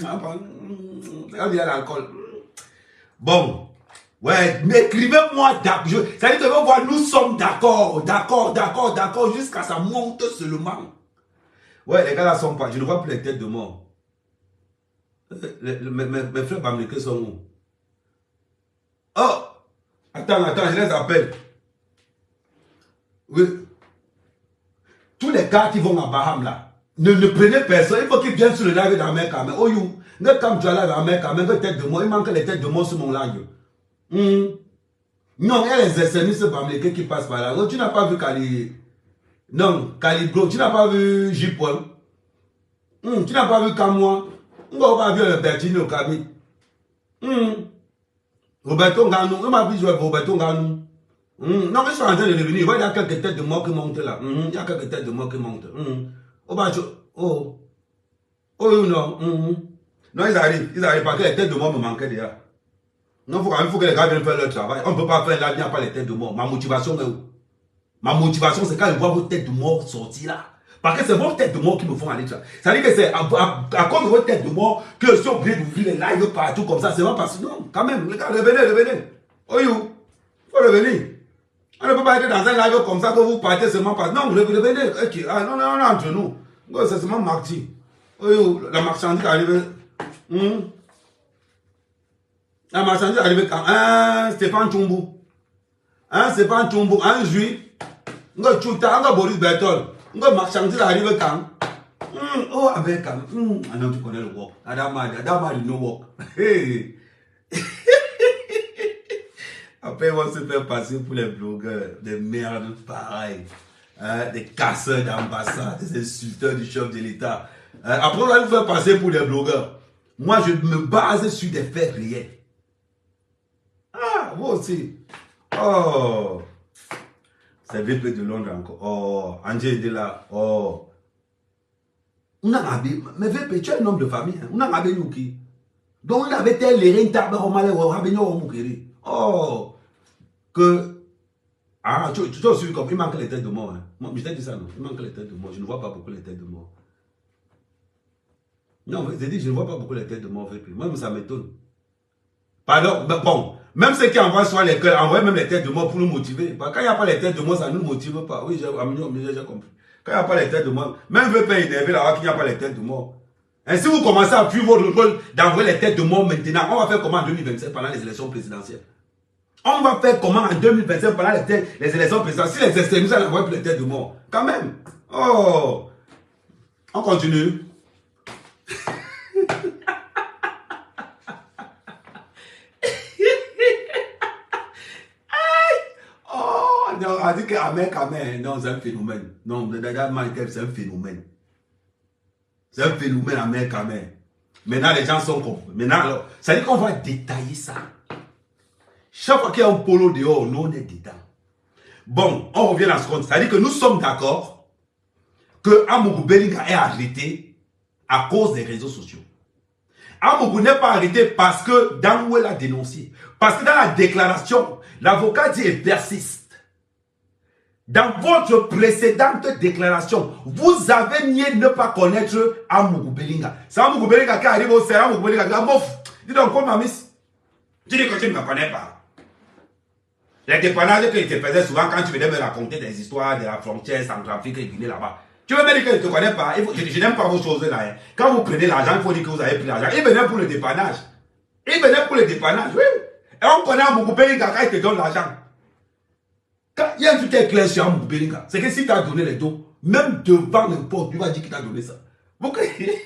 dirait l'alcool. Bon. Ouais, mais écrivez-moi d'accord. Ça veut dire que voir, nous sommes d'accord, d'accord, jusqu'à ça monte seulement. Ouais, les gars là sont pas. Je ne vois plus les têtes de mort. Mes frères bamlékés sont où? Oh! Attends, je les appelle. Oui. Tous les gars qui vont à Baham là, ne prenez personne. Il faut qu'ils viennent sur le live dans mes caméras. Oh you, ne comme tu as là dans mes caméras, tête de mort. Il manque les têtes de mort sur mon live. Non, il y a les extrémistes bamlékés qui passent par là. Oh, tu n'as pas vu Kali. Non, Calibro, tu n'as pas vu Jipon. Tu n'as pas vu Kamoa. On va pas vu Bertino Kami. Roberto Ganou, on m'a vu jouer Roberto Ganou. Non, mais je suis en train de revenir. Il y a quelques têtes de mort qui montent là. Il y a quelques têtes de mort qui montent. Oh, bah, oh. Oh, non. Non, ils arrivent parce que les têtes de mort me manquaient déjà. Non, il faut que les gars viennent faire leur travail. On ne peut pas faire là, il n'y a pas les têtes de mort. Ma motivation est où? Ma motivation, c'est quand je vois vos têtes de mort sortir là. Parce que c'est vos têtes de mort qui me font aller là. Ça veut dire que c'est à cause de vos têtes de mort que je suis obligé d'ouvrir les lives partout comme ça. C'est pas parce que non, quand même, les gars, revenez. Oh, you, il faut revenir. On ne peut pas être dans un live comme ça que vous partez seulement parce que non, revenez. Okay. Ah, non, on est entre nous. C'est seulement Marty. Oh, you, la marchandise arrive. La marchandise arrive quand Stéphane Tchumbu. Stéphane Tchumbu, un juif. Un Tchouta, un Boris Bertol. Un marchandise arrive quand oh, avec quand ah non, tu connais le walk. Adama, il no walk. Hey. Après, on se fait passer pour les blogueurs, des merdes pareilles. Des casseurs d'ambassade, des insulteurs du chef de l'État. Après, on va nous faire passer pour des blogueurs. Moi, je me base sur des faits réels. Ah, vous aussi. Oh, c'est VP de Londres encore. Oh, Angel est là. Oh. Mais VP, tu es un homme de famille. On a rabé nous qui. Donc, on avait tel les rentes, oh, que. Ah, tu as suivi comme il manque les têtes de mort. Moi, je t'ai dit ça, non? Il manque les têtes de mort. Je ne vois pas beaucoup les têtes de mort. Non, j'ai dit, je ne vois pas beaucoup les têtes de mort, VP. Moi, ça m'étonne. Pardon, bon, même ceux qui envoient soit les cœurs, envoient même les têtes de mort pour nous motiver. Quand il n'y a pas les têtes de mort, ça ne nous motive pas. Oui, j'ai compris. Quand il n'y a pas les têtes de mort, même VP est énervé là-bas qu'il n'y a pas les têtes de mort. Et si vous commencez à fuir votre rôle d'envoyer les têtes de mort maintenant, on va faire comment en 2027 pendant les élections présidentielles? On va faire comment en 2027 pendant les élections présidentielles? Si les extrémistes n'envoient plus les têtes de mort, quand même. Oh, on continue. Non, on dit qu'Amen, non, c'est un phénomène. Non, Michael, c'est un phénomène. C'est un phénomène, Amen. Maintenant, les gens sont compris. Maintenant, alors, ça veut dire qu'on va détailler ça. Chaque fois qu'il y a un polo dehors, nous, on est dedans. Bon, on revient à ce compte. Ça veut dire que nous sommes d'accord que Amougou Bellinga est arrêté à cause des réseaux sociaux. Amougou n'est pas arrêté parce que Dangoué l'a dénoncé. Parce que dans la déclaration, l'avocat dit et persiste. Dans votre précédente déclaration, vous avez nié ne pas connaître Amougou Bellinga. C'est Amougou Bellinga qui arrive au CERA, Amougou Bellinga qui dit, bof, dis donc, quoi, mamis? Tu dis que tu ne me connais pas. Les dépannages que tu faisais souvent quand tu venais me raconter des histoires de la frontière Centrafrique et Guinée là-bas. Tu veux me dire que je ne te connais pas? Je n'aime pas vos choses là. Hein. Quand vous prenez l'argent, il faut dire que vous avez pris l'argent. Il venait pour le dépannage. Oui. Et on connaît Amougou Bellinga quand il te donne l'argent. Il y a un truc qui est clair sur Amougou Bellinga, c'est que si tu as donné les dons, même devant n'importe, tu vas dire qu'il t'a donné ça. Quand il est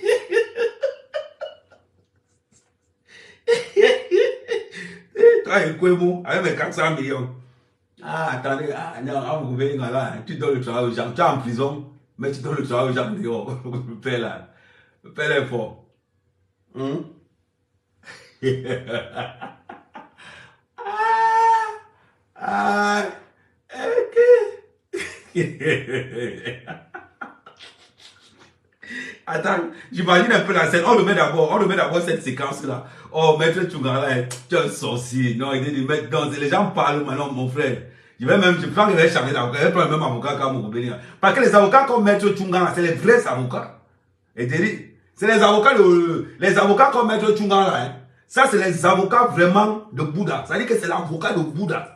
avec mes 400 millions. Ah, attendez, non, Amougou Bellinga là, tu donnes le travail aux gens, tu es en prison, mais tu donnes le travail aux gens dehors. Fais là, fais l'effort. Attends, j'imagine un peu la scène. On le met d'abord cette séquence-là. Oh, maître Tchungala, tu es un sorcier. Non, il dit, non, les gens parlent maintenant, mon frère. Je pense que je vais changer d'avocat. Je vais prendre le même avocat qu'Amougou Bellinga. Parce que les avocats comme maître Tchungala, c'est les vrais avocats. Et c'est les avocats comme maître Tchungala. Hein. Ça, c'est les avocats vraiment de Bouddha. Ça veut dire que c'est l'avocat de Bouddha.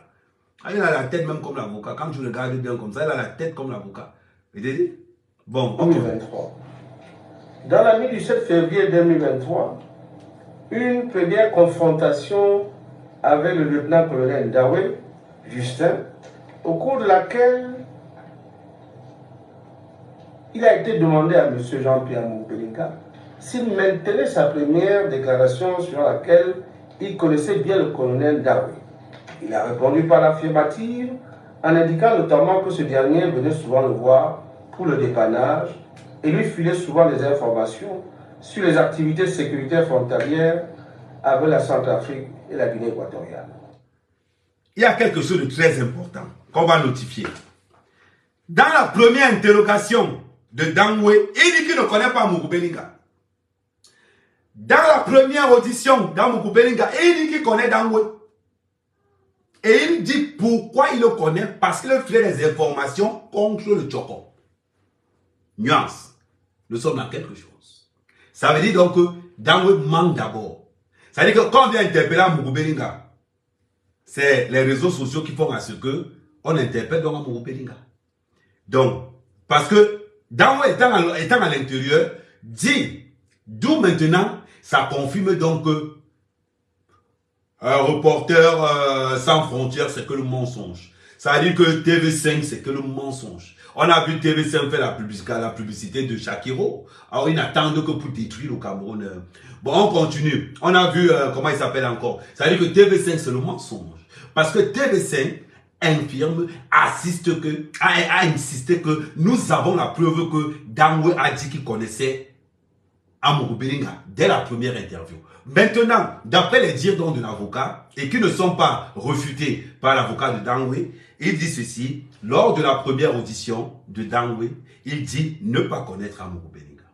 Il a la tête même comme l'avocat. Quand tu regardes bien comme ça, il a la tête comme l'avocat. Bon, 2023. Dans la nuit du 7 février 2023, une première confrontation avec le lieutenant-colonel Ndawé, Justin, au cours de laquelle il a été demandé à M. Jean-Pierre Amougou Bellinga s'il maintenait sa première déclaration sur laquelle il connaissait bien le colonel Ndawé. Il a répondu par l'affirmative en indiquant notamment que ce dernier venait souvent le voir pour le dépannage et lui filait souvent des informations sur les activités sécuritaires frontalières avec la Centrafrique et la Guinée équatoriale. il y a quelque chose de très important qu'on va notifier. Dans la première interrogation de Dangwe, il dit qu'il ne connaît pas Mugubelinga. Dans la première audition dans Mugubelinga, il dit qu'il connaît Dangwe. Et il dit pourquoi il le connaît, parce qu'il fait des informations contre le Tchoko. Nuance. Nous sommes dans quelque chose. Ça veut dire donc que Dangwe manque d'abord. Ça veut dire que quand on vient interpeller Mugubelinga, c'est les réseaux sociaux qui font à ce que on interpelle donc Mugubelinga. Donc, parce que Dangwe étant à l'intérieur, dit, d'où maintenant, ça confirme donc que un reporter sans frontières, c'est que le mensonge. Ça veut dire que TV5, c'est que le mensonge. On a vu TV5 faire la publicité de Shakiro. Alors, ils n'attendent que pour détruire le Cameroun. Bon, on continue. On a vu, comment il s'appelle encore. Ça veut dire que TV5, c'est le mensonge. Parce que TV5 infirme, a insisté que nous avons la preuve que Dangwe a dit qu'il connaissait Mugubelinga dès la première interview. Maintenant, d'après les dires de l'avocat, et qui ne sont pas refutés par l'avocat de Dangwe, il dit ceci, lors de la première audition de Dangwe, il dit ne pas connaître Mugubelinga.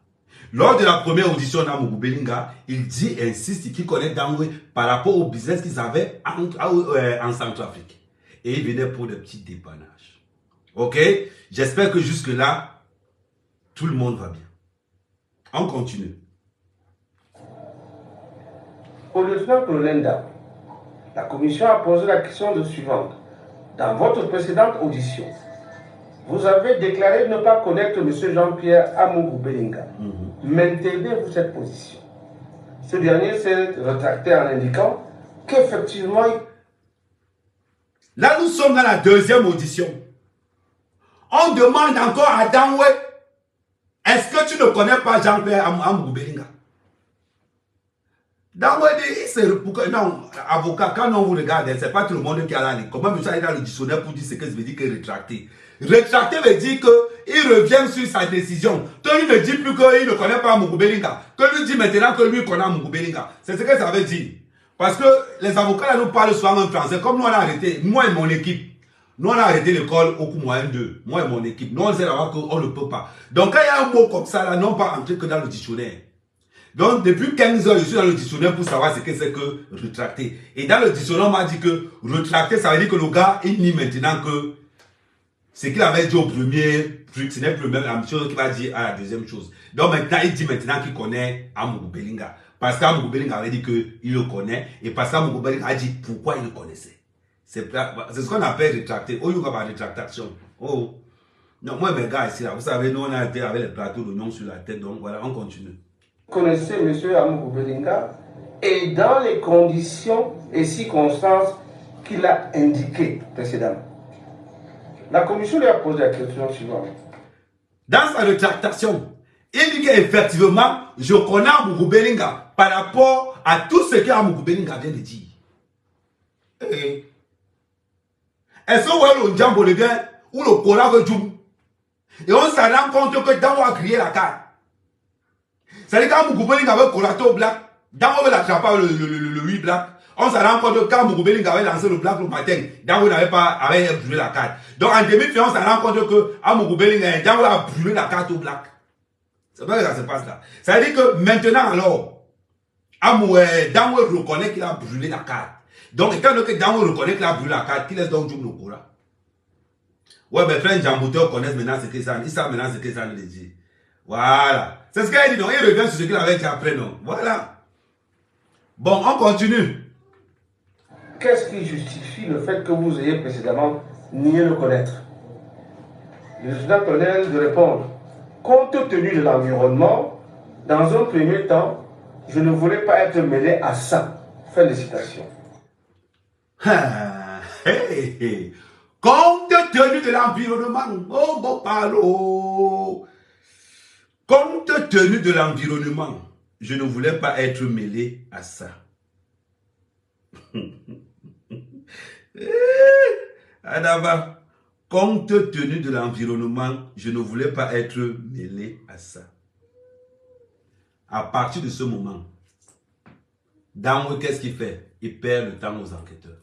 Lors de la première audition d'Mugubelinga, il dit, insiste qu'il connaît Dangwe par rapport au business qu'ils avaient en Centrafrique. Et il venait pour des petits dépannages. Ok? J'espère que jusque-là, tout le monde va bien. On continue. Au lieutenant-colonel Ndam, la commission a posé la question suivante. Dans votre précédente audition, vous avez déclaré ne pas connaître M. Jean-Pierre Mugubelinga. Maintenez-vous cette position? Ce dernier s'est rétracté en indiquant qu'effectivement... Là, nous sommes dans la deuxième audition. On demande encore à Dangwe, est-ce que tu ne connais pas Jean-Pierre Mugubelinga? Dangwe dit, non, avocat, quand on vous regarde, c'est pas tout le monde qui a là. Comment vous allez dans le dictionnaire pour dire ce que ça veut dire que rétracter? Rétracter veut dire qu'il revient sur sa décision. Toi, il ne dit plus qu'il ne connaît pas Mugubelinga. Que lui dit maintenant que lui connaît Mugubelinga. C'est ce que ça veut dire. Parce que les avocats là nous parlent souvent en français. Comme nous on a arrêté, moi et mon équipe, nous on a arrêté l'école au coup moyen 2. Moi et mon équipe. Nous on sait là-bas qu'on ne peut pas. Donc quand il y a un mot comme ça là, non pas entrer que dans le dictionnaire. Donc depuis 15 heures, je suis dans le dictionnaire pour savoir ce que c'est que rétracter. Et dans le dictionnaire, on m'a dit que rétracter, ça veut dire que le gars, il nie maintenant que ce qu'il avait dit au premier truc, ce n'est plus même la chose qu'il va dire à la deuxième chose. Donc maintenant, il dit maintenant qu'il connaît Mugubelinga. Parce qu'Mugubelinga avait dit qu'il le connaît. Et parce qu'Mugubelinga a dit pourquoi il le connaissait. C'est ce qu'on appelle rétracter. Oh, il y a pas de rétractation. Oh. Non, moi, mes gars ici, là, vous savez, nous, on a été avec les plateaux d'oignons sur la tête. Donc voilà, on continue. Connaissez M. Mugubelinga et dans les conditions et circonstances qu'il a indiquées précédemment. La commission lui a posé la question suivante. Dans sa rétractation, il dit qu'effectivement, je connais Mugubelinga par rapport à tout ce que Mugubelinga vient de dire. Est-ce que vous voyez le Djambo le bien ou le Coran veut Djoum? Et on se rend compte que Djambo a crié la carte. C'est-à-dire quand Mugubelinga avait collaté au black, Dangwe avait l'attrapé le 8 black. On se rend compte que quand Mugubelinga avait lancé le black le matin, Dangwe avait brûlé la carte. Donc en demi-finale, on se rend compte que à Mugubelinga, Dangwe a brûlé la carte au black. C'est pas que ça se passe là. Ça veut dire que maintenant alors, Dangwe reconnaît qu'il a brûlé la carte. Donc étant donné que Dangwe reconnaît qu'il a brûlé la carte, qu'il laisse donc Djoum le Coran. Ouais, mes frères Djambouteur connaissent maintenant ce que ça, ils savent maintenant ce que ça veut dire. Voilà. C'est ce qu'il a dit, donc il revient sur ce qu'il avait dit après, non. Voilà. Bon, on continue. Qu'est-ce qui justifie le fait que vous ayez précédemment nié le connaître? Le lieutenant-colonel de répondre. Compte tenu de l'environnement, dans un premier temps, je ne voulais pas être mêlé à ça. Fin de citation. Compte tenu de l'environnement, oh, bon, palo. Compte tenu de l'environnement, je ne voulais pas être mêlé à ça. Adama, compte tenu de l'environnement, je ne voulais pas être mêlé à ça. À partir de ce moment, Dangwe, qu'est-ce qu'il fait? Il perd le temps aux enquêteurs.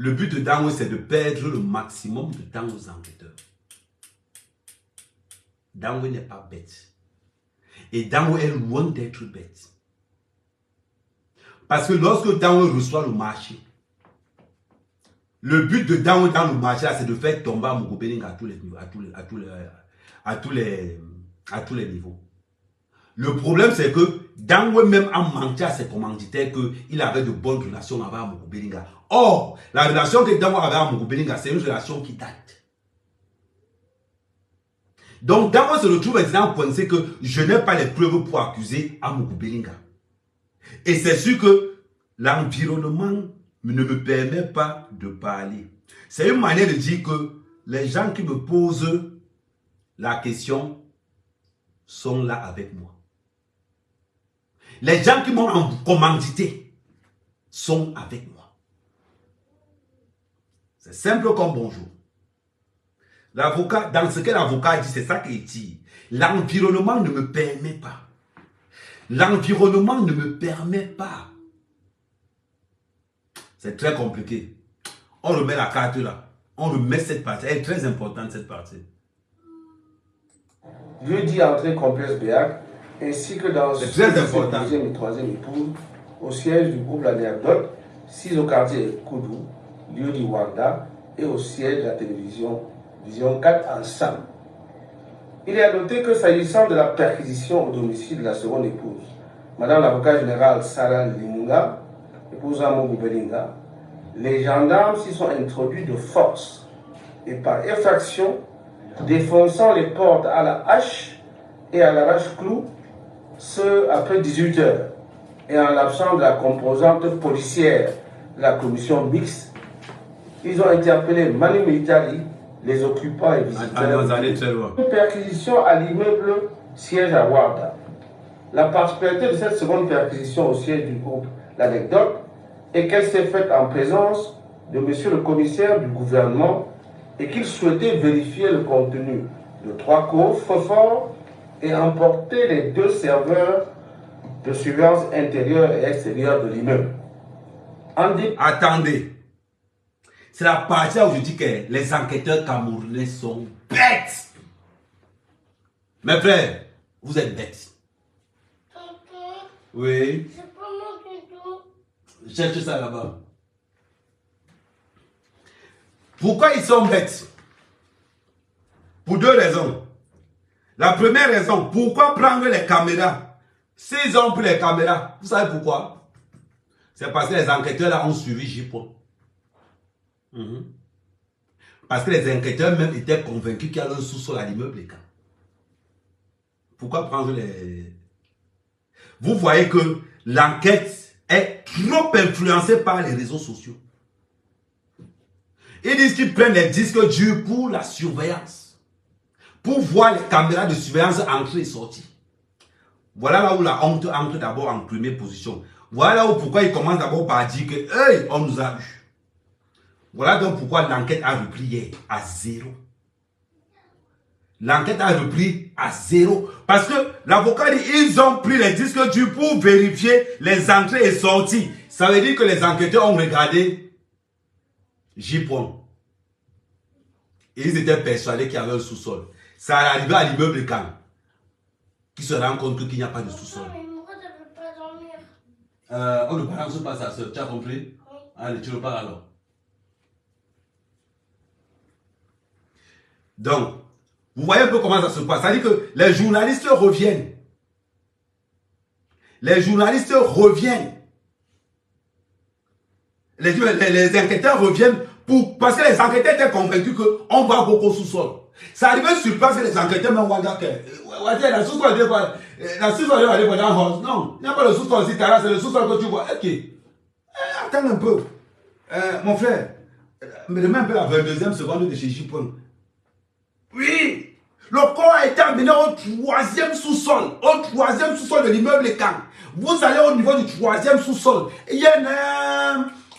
Le but de Dango, c'est de perdre le maximum de temps aux enquêteurs. Dango n'est pas bête. Et Dango est loin d'être bête. Parce que lorsque Dango reçoit le marché, le but de Dango dans le marché, c'est de faire tomber Mogo Beling à tous les niveaux. À tous les niveaux. Le problème, c'est que Dango même a menti à ses commanditaires qu'il avait de bonnes relations avec Mogo Belinga. Or, la relation que Dango avait avec Mogo Belinga, c'est une relation qui date. Donc, Dango se retrouve maintenant à penser que je n'ai pas les preuves pour accuser Mogo Belinga. Et c'est sûr que l'environnement ne me permet pas de parler. C'est une manière de dire que les gens qui me posent la question sont là avec moi. Les gens qui m'ont commandité sont avec moi. C'est simple comme bonjour. L'avocat, dans ce que l'avocat dit, c'est ça qu'il dit. L'environnement ne me permet pas. L'environnement ne me permet pas. C'est très compliqué. On remet la carte là. On remet cette partie. Elle est très importante, cette partie. Dieu dit entrer complexe Béac, ainsi que dans c'est très important. Deuxième et troisième épouse, au siège du groupe L'Anecdote, 6 au quartier Koudou, lieu du Wanda, et au siège de la télévision Vision 4 ensemble. Il est à noter que s'agissant de la perquisition au domicile de la seconde épouse, Madame l'avocat générale Sarah Limunga, épouse Mogo Belinga, les gendarmes s'y sont introduits de force et par effraction, défonçant les portes à la hache et à l'arrache-clou, ce après 18 heures, et en l'absence de la composante policière de la commission mixte, ils ont interpellé Manu Militari, les occupants et visiteurs. Une perquisition à l'immeuble siège à Ouarda. La particularité de cette seconde perquisition au siège du groupe L'Anecdote est qu'elle s'est faite en présence de monsieur le commissaire du gouvernement et qu'il souhaitait vérifier le contenu de 3 coffres forts et emporter les 2 serveurs de surveillance intérieure et extérieure de l'immeuble. Attendez. C'est la partie où je dis que les enquêteurs camerounais sont bêtes. Mes frères, vous êtes bêtes. Oui. C'est pas mon tuto. Cherche ça là-bas. Pourquoi ils sont bêtes? Pour 2 raisons. La première raison, pourquoi prendre les caméras? S'ils ont pris les caméras, vous savez pourquoi? C'est parce que les enquêteurs là ont suivi J-Point. Parce que les enquêteurs même étaient convaincus qu'il y a un sous-sol à l'immeuble. Pourquoi prendre les... Vous voyez que l'enquête est trop influencée par les réseaux sociaux. Ils disent qu'ils prennent les disques durs pour la surveillance. Pour voir les caméras de surveillance entrer et sortir. Voilà là où la honte entre d'abord en première position. Voilà où pourquoi ils commencent d'abord par dire que hey, on nous a eu. Voilà donc pourquoi l'enquête a repris hier à 0. L'enquête a repris à 0. Parce que l'avocat dit ils ont pris les disques durs pour vérifier les entrées et sorties. Ça veut dire que les enquêteurs ont regardé J-Point. Et ils étaient persuadés qu'il y avait un sous-sol. Ça arrivé à l'immeuble quand qui se rend compte qu'il n'y a pas de sous-sol. Mais pourquoi tu ne peux pas dormir? On ne balance pas sa soeur. Tu as compris? Oui. Allez, tu repars alors. Donc, vous voyez un peu comment ça se passe. Ça veut dire que les journalistes reviennent. Les journalistes reviennent. Les enquêteurs reviennent parce que les enquêteurs étaient convaincus qu'on va beaucoup sous-sol. Ça arrivait sur place que les enquêteurs m'ont dit que la sous-sol non, il n'y a pas le sous-sol ici, c'est le sous-sol que tu vois. Ok. Attends un peu. Mon frère, me demande un peu la 22e seconde de chez J-Point. Oui, le corps a été amené au 3e sous-sol. Au 3e sous-sol de l'immeuble Kang. Vous allez au niveau du 3e sous-sol. Il y a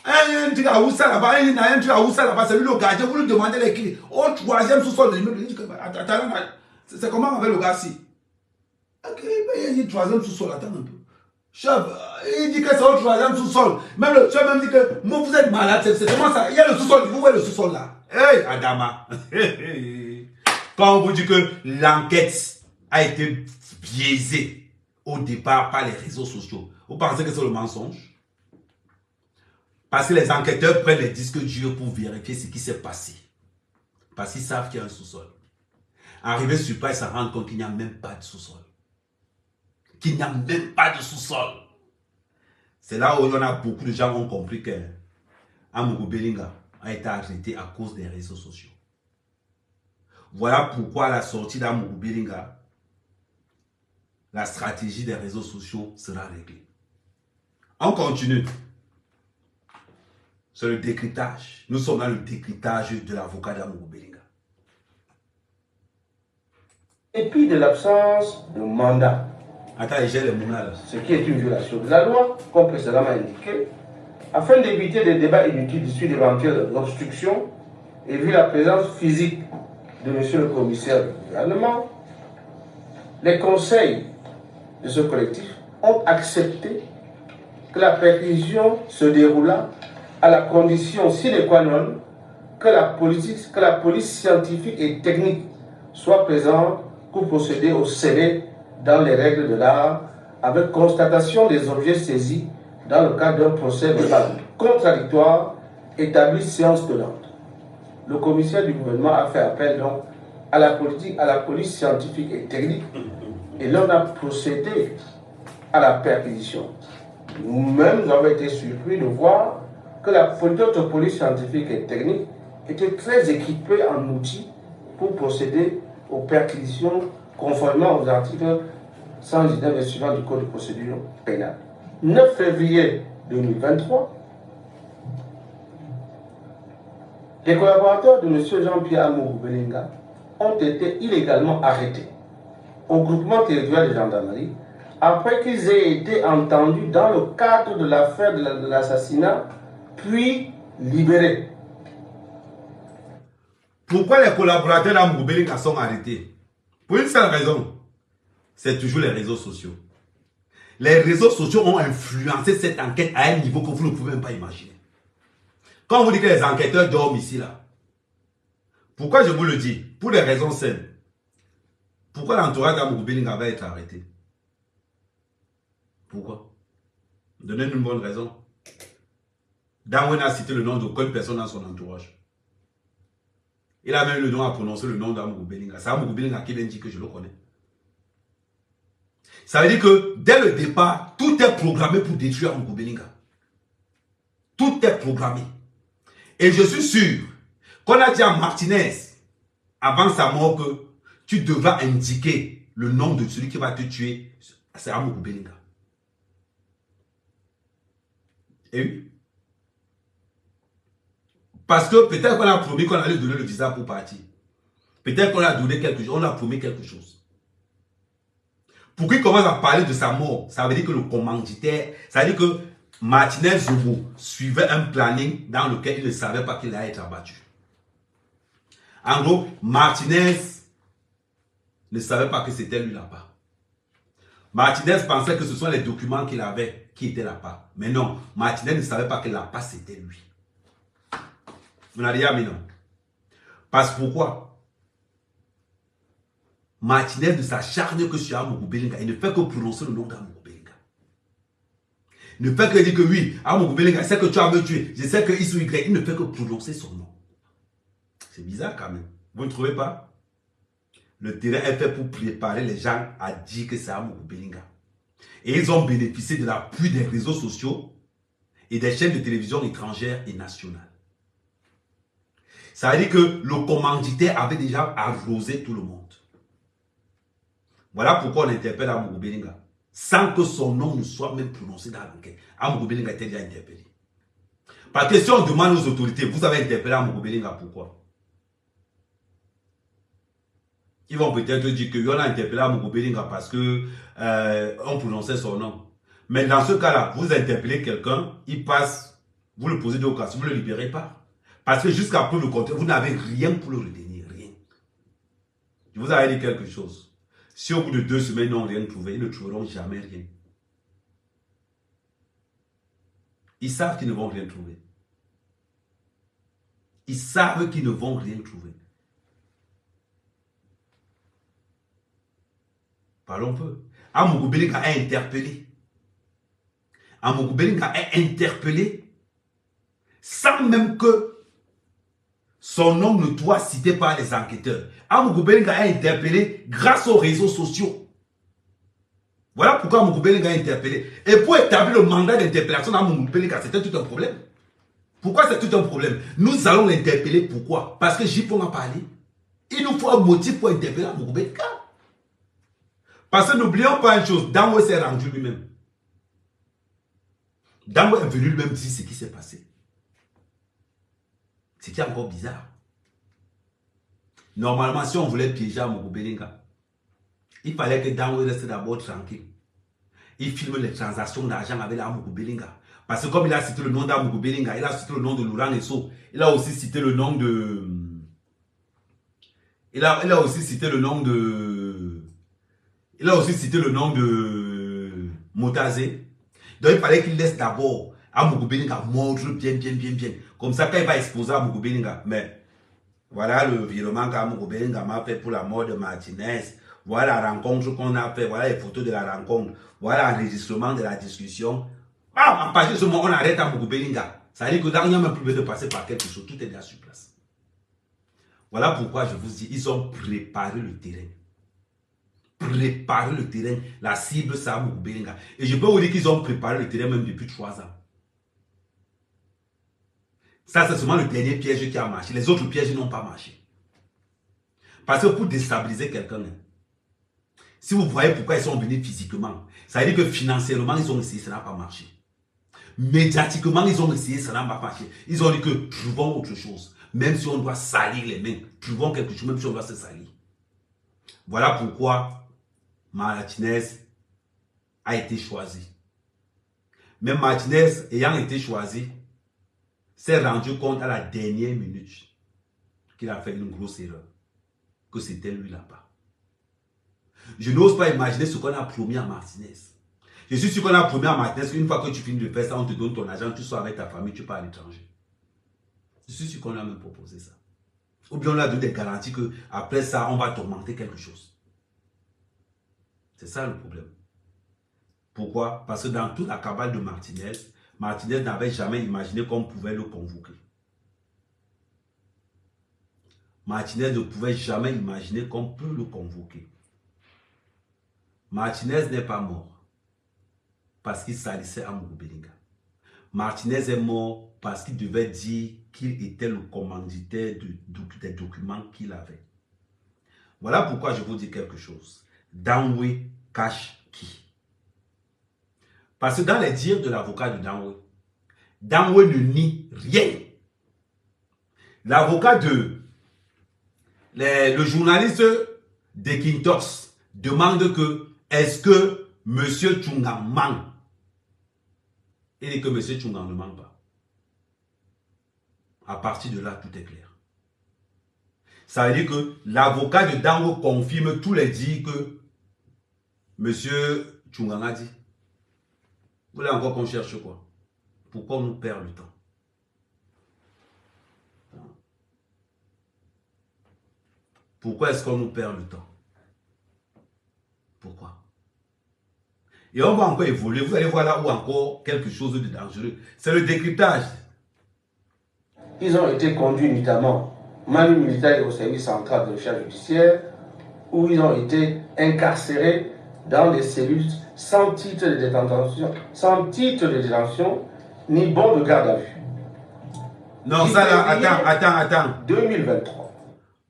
un truc à Oussa là-bas, un truc à Oussa là-bas, c'est lui le gardien, vous lui demandez les clés. Au 3e sous-sol de l'immeuble. Attends, c'est comment avec le gars-ci? Ok, il y a un 3e sous-sol, attends un peu. Chef, il dit que c'est au troisième sous-sol. Même le chef même dit que moi, vous êtes malade. C'est comment ça? Il y a le sous-sol. Vous voyez le sous-sol là? Hey, Adama. Quand on vous dit que l'enquête a été biaisée au départ par les réseaux sociaux, vous pensez que c'est le mensonge? Parce que les enquêteurs prennent les disques durs pour vérifier ce qui s'est passé. Parce qu'ils savent qu'il y a un sous-sol. Arrivé sur place, ils se rendent compte qu'il n'y a même pas de sous-sol. Qu'il n'y a même pas de sous-sol. C'est là où il y en a beaucoup de gens qui ont compris que Amourou Belinga a été arrêté à cause des réseaux sociaux. Voilà pourquoi à la sortie d'Amourou Belinga, la stratégie des réseaux sociaux sera réglée. On continue. C'est le décryptage. Nous sommes dans le décryptage de l'avocat d'Amourou Belinga. Et puis de l'absence de mandat. Attends, j'ai les mots là. Ce qui est une violation de la loi, comme précédemment indiqué, afin d'éviter des débats inutiles issus d'éventuelles obstructions et vu la présence physique de M. le commissaire du gouvernement, les conseils de ce collectif ont accepté que la perquisition se déroula à la condition sine qua non que la police scientifique et technique soit présente pour procéder au scellé dans les règles de l'art avec constatation des objets saisis dans le cadre d'un procès verbal contradictoire établi séance tenante. Le commissaire du gouvernement a fait appel donc à la police scientifique et technique et l'on a procédé à la perquisition. Nous-mêmes nous avons été surpris de voir que notre police scientifique et technique était très équipée en outils pour procéder aux perquisitions conformément aux articles 119 et suivants du Code de procédure pénale. 9 février 2023, les collaborateurs de M. Jean-Pierre Amourou Belinga ont été illégalement arrêtés au groupement territorial de gendarmerie après qu'ils aient été entendus dans le cadre de l'affaire de l'assassinat, puis libérés. Pourquoi les collaborateurs d'Amourou Belinga sont arrêtés? Pour une seule raison, c'est toujours les réseaux sociaux. Les réseaux sociaux ont influencé cette enquête à un niveau que vous ne pouvez même pas imaginer. Quand on vous dit que les enquêteurs dorment ici, là, pourquoi je vous le dis? Pour des raisons simples. Pourquoi l'entourage d'Amourou Belinga va être arrêté? Pourquoi? Donnez-nous une bonne raison. Darwin a cité le nom d'aucune personne dans son entourage. Il a même le nom à prononcer le nom d'Amourou Belinga. C'est Amourou Belinga qui vient dire que je le connais. Ça veut dire que dès le départ, tout est programmé pour détruire Amourou Belinga. Tout est programmé. Et je suis sûr qu'on a dit à Martinez, avant sa mort, que tu devras indiquer le nom de celui qui va te tuer. C'est Amourou Belinga. Et oui. Parce que peut-être qu'on a promis qu'on allait donner le visa pour partir. Peut-être qu'on a donné quelque chose, on a promis quelque chose. Pour qu'il commence à parler de sa mort, ça veut dire que le commanditaire, ça veut dire que Martinez Zobo suivait un planning dans lequel il ne savait pas qu'il allait être abattu. En gros, Martinez ne savait pas que c'était lui là-bas. Martinez pensait que ce sont les documents qu'il avait qui étaient là-bas. Mais non, Martinez ne savait pas que là-bas c'était lui. Vous n'avez rien mis non. Parce que pourquoi? Martinez ne s'acharne que sur Amourou Belinga. Il ne fait que prononcer le nom d'Amourou Belinga. Il ne fait que dire que oui, Amourou Belinga, je sais que tu as me tué. Je sais que X ou Y. Il ne fait que prononcer son nom. C'est bizarre quand même. Vous ne trouvez pas? Le terrain est fait pour préparer les gens à dire que c'est Amourou Belinga. Et ils ont bénéficié de l'appui des réseaux sociaux et des chaînes de télévision étrangères et nationales. Ça veut dire que le commanditaire avait déjà arrosé tout le monde. Voilà pourquoi on interpelle Amourou Belinga. Sans que son nom ne soit même prononcé dans l'enquête. Amourou Belinga était déjà interpellé. Parce que si on demande aux autorités, vous avez interpellé Amourou Belinga, pourquoi? Ils vont peut-être dire qu'on a interpellé Amourou Belinga parce que on prononçait son nom. Mais dans ce cas-là, vous interpellez quelqu'un, il passe, vous le posez deux occasions, vous ne le libérez pas. Parce que jusqu'à preuve le contraire, vous n'avez rien pour le retenir, rien. Je vous avais dit quelque chose. Si au bout de 2 semaines, ils n'ont rien trouvé, ils ne trouveront jamais rien. Ils savent qu'ils ne vont rien trouver. Ils savent qu'ils ne vont rien trouver. Parlons peu. Amougou Belinga a interpellé. Amougou Belinga a interpellé sans même que son nom ne soit cité par les enquêteurs. Amougou Belinga a interpellé grâce aux réseaux sociaux. Voilà pourquoi Amougou Belinga a interpellé. Et pour établir le mandat d'interpellation d'Amougou Belinga, c'était tout un problème. Pourquoi c'est tout un problème? Nous allons l'interpeller. Pourquoi? Parce que Jipon a parlé. Il nous faut un motif pour interpeller Amougou Belinga. Parce que n'oublions pas une chose, Dango s'est rendu lui-même. Dango est venu lui-même dire ce qui s'est passé. Ce qui est encore bizarre. Normalement, si on voulait piéger Amougou Belinga, il fallait que Dango reste d'abord tranquille. Il filme les transactions d'argent avec Amougou Belinga. Parce que comme il a cité le nom d'Amougou Belinga, il a cité le nom de Laurent Esso, il a aussi cité le nom de... Il a aussi cité le nom de... Il a aussi cité le nom de Motazé. Donc il fallait qu'il laisse d'abord Amougou Belinga mordre bien. Comme ça, quand il va exposer Amougou Belinga, mais voilà le virement qu'Amougou Belinga m'a fait pour la mort de Martinez. Voilà la rencontre qu'on a fait. Voilà les photos de la rencontre. Voilà l'enregistrement de la discussion. À partir de ce moment, on arrête Amougou Belinga. Ça veut dire que là, il n'y a même plus besoin de passer par quelque chose. Tout est déjà sur place. Voilà pourquoi je vous dis, ils ont préparé le terrain. Préparer le terrain, la cible c'est Amougou Belinga. Et je peux vous dire qu'ils ont préparé le terrain même depuis 3 ans. Ça c'est seulement le dernier piège qui a marché. Les autres pièges n'ont pas marché. Parce que pour déstabiliser quelqu'un, si vous voyez pourquoi ils sont venus physiquement, ça veut dire que financièrement ils ont essayé, ça n'a pas marché. Médiatiquement ils ont essayé, ça n'a pas marché. Ils ont dit que trouvons autre chose. Même si on doit salir les mains, trouvons quelque chose, même si on doit se salir. Voilà pourquoi Martinez a été choisi. Mais Martinez, ayant été choisi, s'est rendu compte à la dernière minute qu'il a fait une grosse erreur. Que c'était lui là-bas. Je n'ose pas imaginer ce qu'on a promis à Martinez. Je suis sûr qu'on a promis à Martinez qu'une fois que tu finis de faire ça, on te donne ton argent, tu sors avec ta famille, tu pars à l'étranger. Je suis sûr qu'on a même proposé ça. Ou bien on a donné des garanties qu'après ça, on va t'augmenter quelque chose. C'est ça le problème. Pourquoi? Parce que dans toute la cabale de Martinez, Martinez n'avait jamais imaginé qu'on pouvait le convoquer. Martinez ne pouvait jamais imaginer qu'on peut le convoquer. Martinez n'est pas mort parce qu'il salissait Amougou Belinga. Martinez est mort parce qu'il devait dire qu'il était le commanditaire des documents qu'il avait. Voilà pourquoi je vous dis quelque chose. Danwe cache qui? Parce que dans les dires de l'avocat de Danwe, Danwe ne nie rien. L'avocat le journaliste de Quintos demande que est-ce que M. Tchunga ment? Il dit que M. Tchunga ne ment pas. À partir de là, tout est clair. Ça veut dire que l'avocat de Dango confirme tous les dires que M. Tchunga a dit. Vous voulez encore qu'on cherche quoi? Pourquoi on nous perd le temps? Pourquoi est-ce qu'on nous perd le temps? Pourquoi? Et on va encore évoluer. Vous allez voir là où encore quelque chose de dangereux. C'est le décryptage. Ils ont été conduits notamment Manu militaire au service central de recherche judiciaire, où ils ont été incarcérés dans des cellules sans titre de détention, ni bon de garde à vue. Non, ça là, attends. 2023.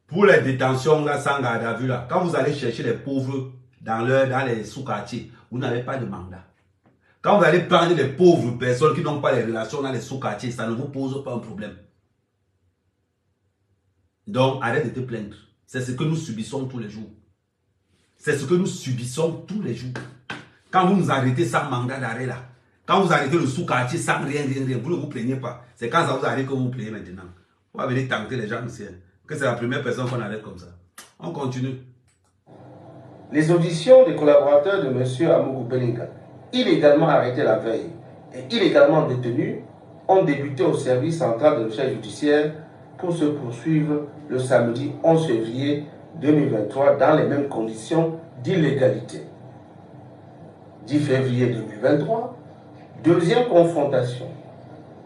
Pour les détentions là, sans garde à vue là, quand vous allez chercher les pauvres dans les sous-quartiers, vous n'avez pas de mandat. Quand vous allez prendre les pauvres personnes qui n'ont pas les relations dans les sous-quartiers, ça ne vous pose pas un problème. Donc, arrête de te plaindre. C'est ce que nous subissons tous les jours. C'est ce que nous subissons tous les jours. Quand vous nous arrêtez sans mandat d'arrêt là, quand vous arrêtez le sous-quartier sans rien, vous ne vous plaignez pas. C'est quand ça vous arrive que vous vous plaignez maintenant. Vous va venir tenter les gens ici. Que c'est la première personne qu'on arrête comme ça. On continue. Les auditions des collaborateurs de M. Amougou Belinga, illégalement arrêtés la veille, et illégalement détenus ont débuté au service central de recherche judiciaire pour se poursuivre le samedi 11 février 2023 dans les mêmes conditions d'illégalité. 10 février 2023, deuxième confrontation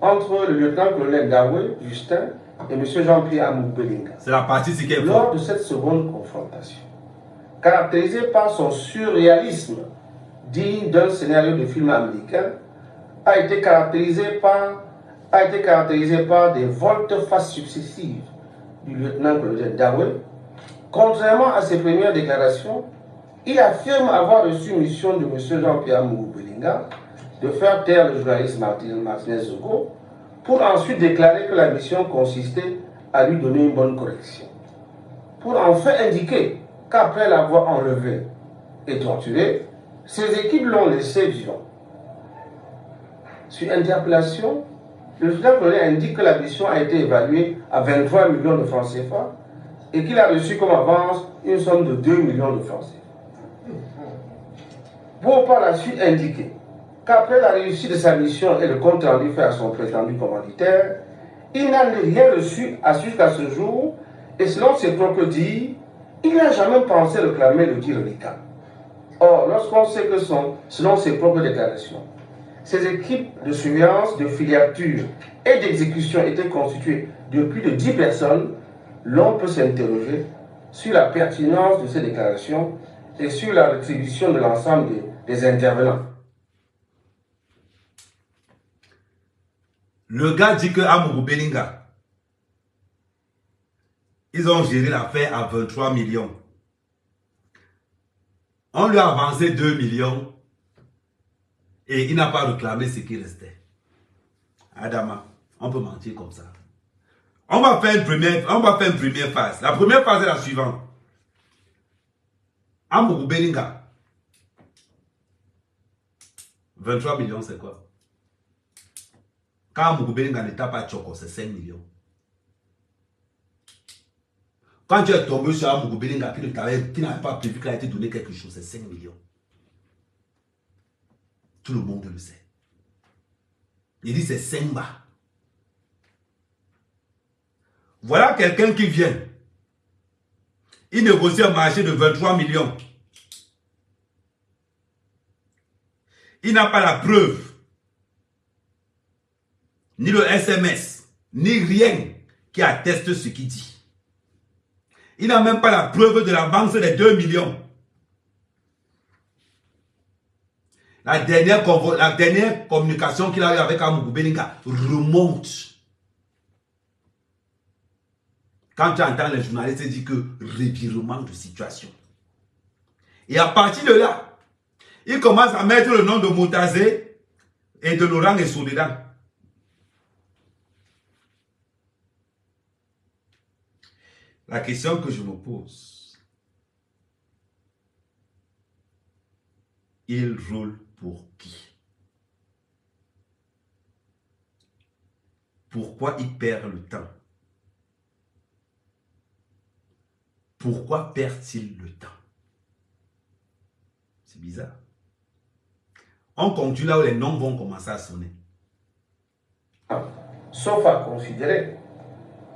entre le lieutenant-colonel Dawe Justin et M. Jean-Pierre Amoubelinga. C'est la partie qui est Lors de cette seconde confrontation, caractérisée par son surréalisme digne d'un scénario de film américain, a été caractérisé par des volte-face successives du lieutenant-colonel Dawe. Contrairement à ses premières déclarations, il affirme avoir reçu mission de M. Jean-Pierre Amoubelinga de faire taire le journaliste Martinez-Zogo pour ensuite déclarer que la mission consistait à lui donner une bonne correction. Pour enfin indiquer qu'après l'avoir enlevé et torturé, ses équipes l'ont laissé vivant. Sur interpellation, le lieutenant-colonel indique que la mission a été évaluée à 23 millions de francs CFA et qu'il a reçu comme avance une somme de 2 millions de francs CFA. Pour par la suite indiquer qu'après la réussite de sa mission et le compte rendu fait à son prétendu commanditaire, il n'a rien reçu jusqu'à ce jour et selon ses propres dires, il n'a jamais pensé réclamer le dit reliquat. Or, lorsqu'on sait que selon ses propres déclarations, ces équipes de surveillance, de filature et d'exécution étaient constituées de plus de 10 personnes, l'on peut s'interroger sur la pertinence de ces déclarations et sur la rétribution de l'ensemble des intervenants. Le gars dit que Amoubelinga, ils ont géré l'affaire à 23 millions. On lui a avancé 2 millions et il n'a pas réclamé ce qui restait. Adama, on peut mentir comme ça. On va faire une première phase. La première phase est la suivante. Amoubelinga, 23 millions, c'est quoi? Quand Amoubelinga ne tape pas Tchoko, c'est 5 millions. Quand tu es tombé sur Amoubelinga qui n'avait pas prévu qu'il a été donné quelque chose, c'est 5 millions. Tout le monde le sait. Il dit c'est 5 bas. Voilà quelqu'un qui vient. Il négocie un marché de 23 millions. Il n'a pas la preuve, ni le SMS, ni rien qui atteste ce qu'il dit. Il n'a même pas la preuve de l'avance des 2 millions. La dernière communication qu'il a eue avec Amoubelinga remonte. Quand tu entends les journalistes dire que revirement de situation. Et à partir de là, il commence à mettre le nom de Moutazé et de Laurent et Soledad. La question que je me pose, il roule pour qui? Pourquoi il perd le temps? Pourquoi perd-il le temps? C'est bizarre. On continue là où les noms vont commencer à sonner. Sauf à considérer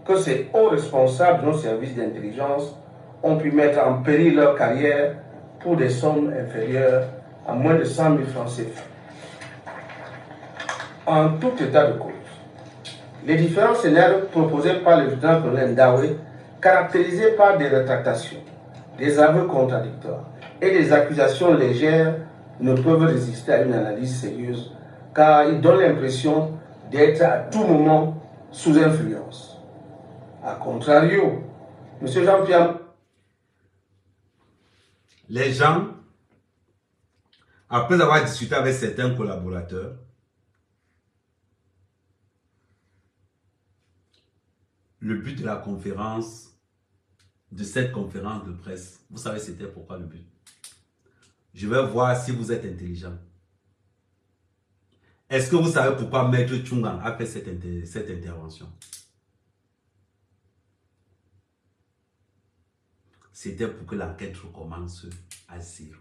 que ces hauts responsables de nos services d'intelligence ont pu mettre en péril leur carrière pour des sommes inférieures à moins de 100 000 francs CFA. En tout état de cause, les différents scénarios proposés par le lieutenant-colonel Dawe, caractérisés par des rétractations, des aveux contradictoires et des accusations légères, ne peuvent résister à une analyse sérieuse car ils donnent l'impression d'être à tout moment sous influence. A contrario, M. Jean-Pierre... Les gens, après avoir discuté avec certains collaborateurs, le but de la conférence, de cette conférence de presse, vous savez c'était pourquoi le but? Je vais voir si vous êtes intelligent. Est-ce que vous savez pourquoi Maître Tchungang a fait cette intervention? C'était pour que l'enquête recommence à zéro.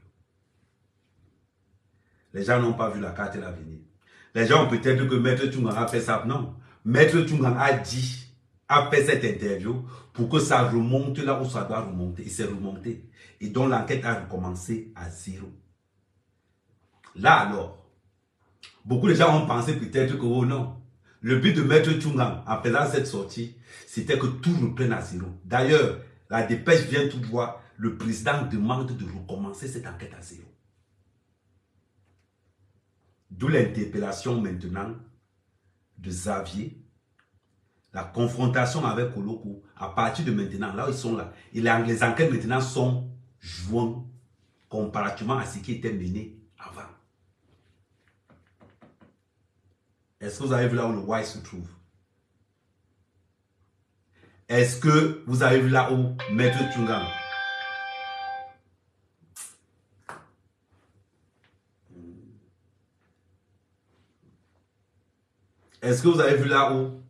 Les gens n'ont pas vu la carte et l'avenir. Les gens ont peut-être que Maître Tchungang a fait ça. Non. Maître Tchungang a fait cette interview pour que ça remonte là où ça doit remonter. Et c'est remonté. Et donc l'enquête a recommencé à zéro. Là alors, beaucoup de gens ont pensé peut-être que oh non. Le but de Maître Tchungang en faisant cette sortie, c'était que tout reprenne à zéro. D'ailleurs, la dépêche vient tout droit. Le président demande de recommencer cette enquête à zéro. D'où l'interpellation maintenant de Xavier, la confrontation avec Koloko. À partir de maintenant, là où ils sont là, et les enquêtes maintenant sont jointes comparativement à ce qui était mené avant. Est-ce que vous avez vu là où le Wise se trouve? Est-ce que vous avez vu là où Maître Tchungang? Est-ce que vous avez vu là où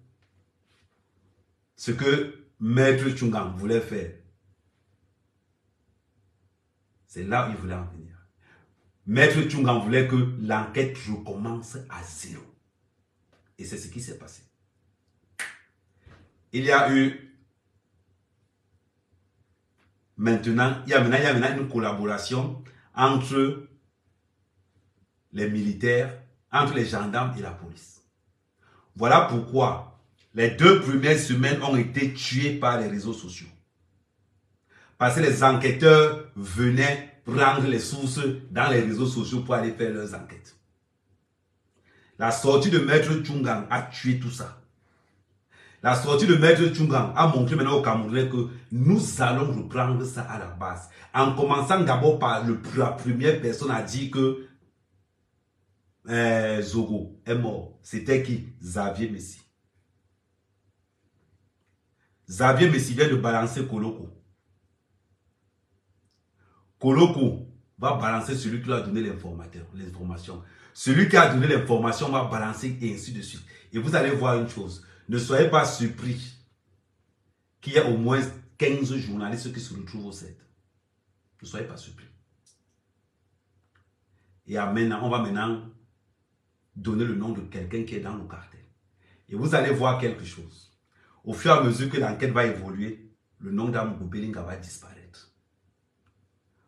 ce que Maître Tchungang voulait faire? C'est là où il voulait en venir. Maître Tchungang voulait que l'enquête recommence à zéro. Et c'est ce qui s'est passé. Il y a maintenant une collaboration entre les militaires, entre les gendarmes et la police. Voilà pourquoi les 2 premières semaines ont été tuées par les réseaux sociaux. Parce que les enquêteurs venaient prendre les sources dans les réseaux sociaux pour aller faire leurs enquêtes. La sortie de Maître Tchungang a tué tout ça. La sortie de Maître Tchungang a montré maintenant au Camerounais que nous allons reprendre ça à la base. En commençant d'abord par la première personne à dire que Zogo est mort. C'était qui? Xavier Messi. Xavier Messi vient de balancer Koloko. Koloko va balancer celui qui lui a donné l'information. Celui qui a donné l'information va balancer et ainsi de suite. Et vous allez voir une chose. Ne soyez pas surpris qu'il y ait au moins 15 journalistes qui se retrouvent au set. Ne soyez pas surpris. Et on va maintenant donner le nom de quelqu'un qui est dans le cartel. Et vous allez voir quelque chose. Au fur et à mesure que l'enquête va évoluer, le nom d'Amougou Belinga va disparaître.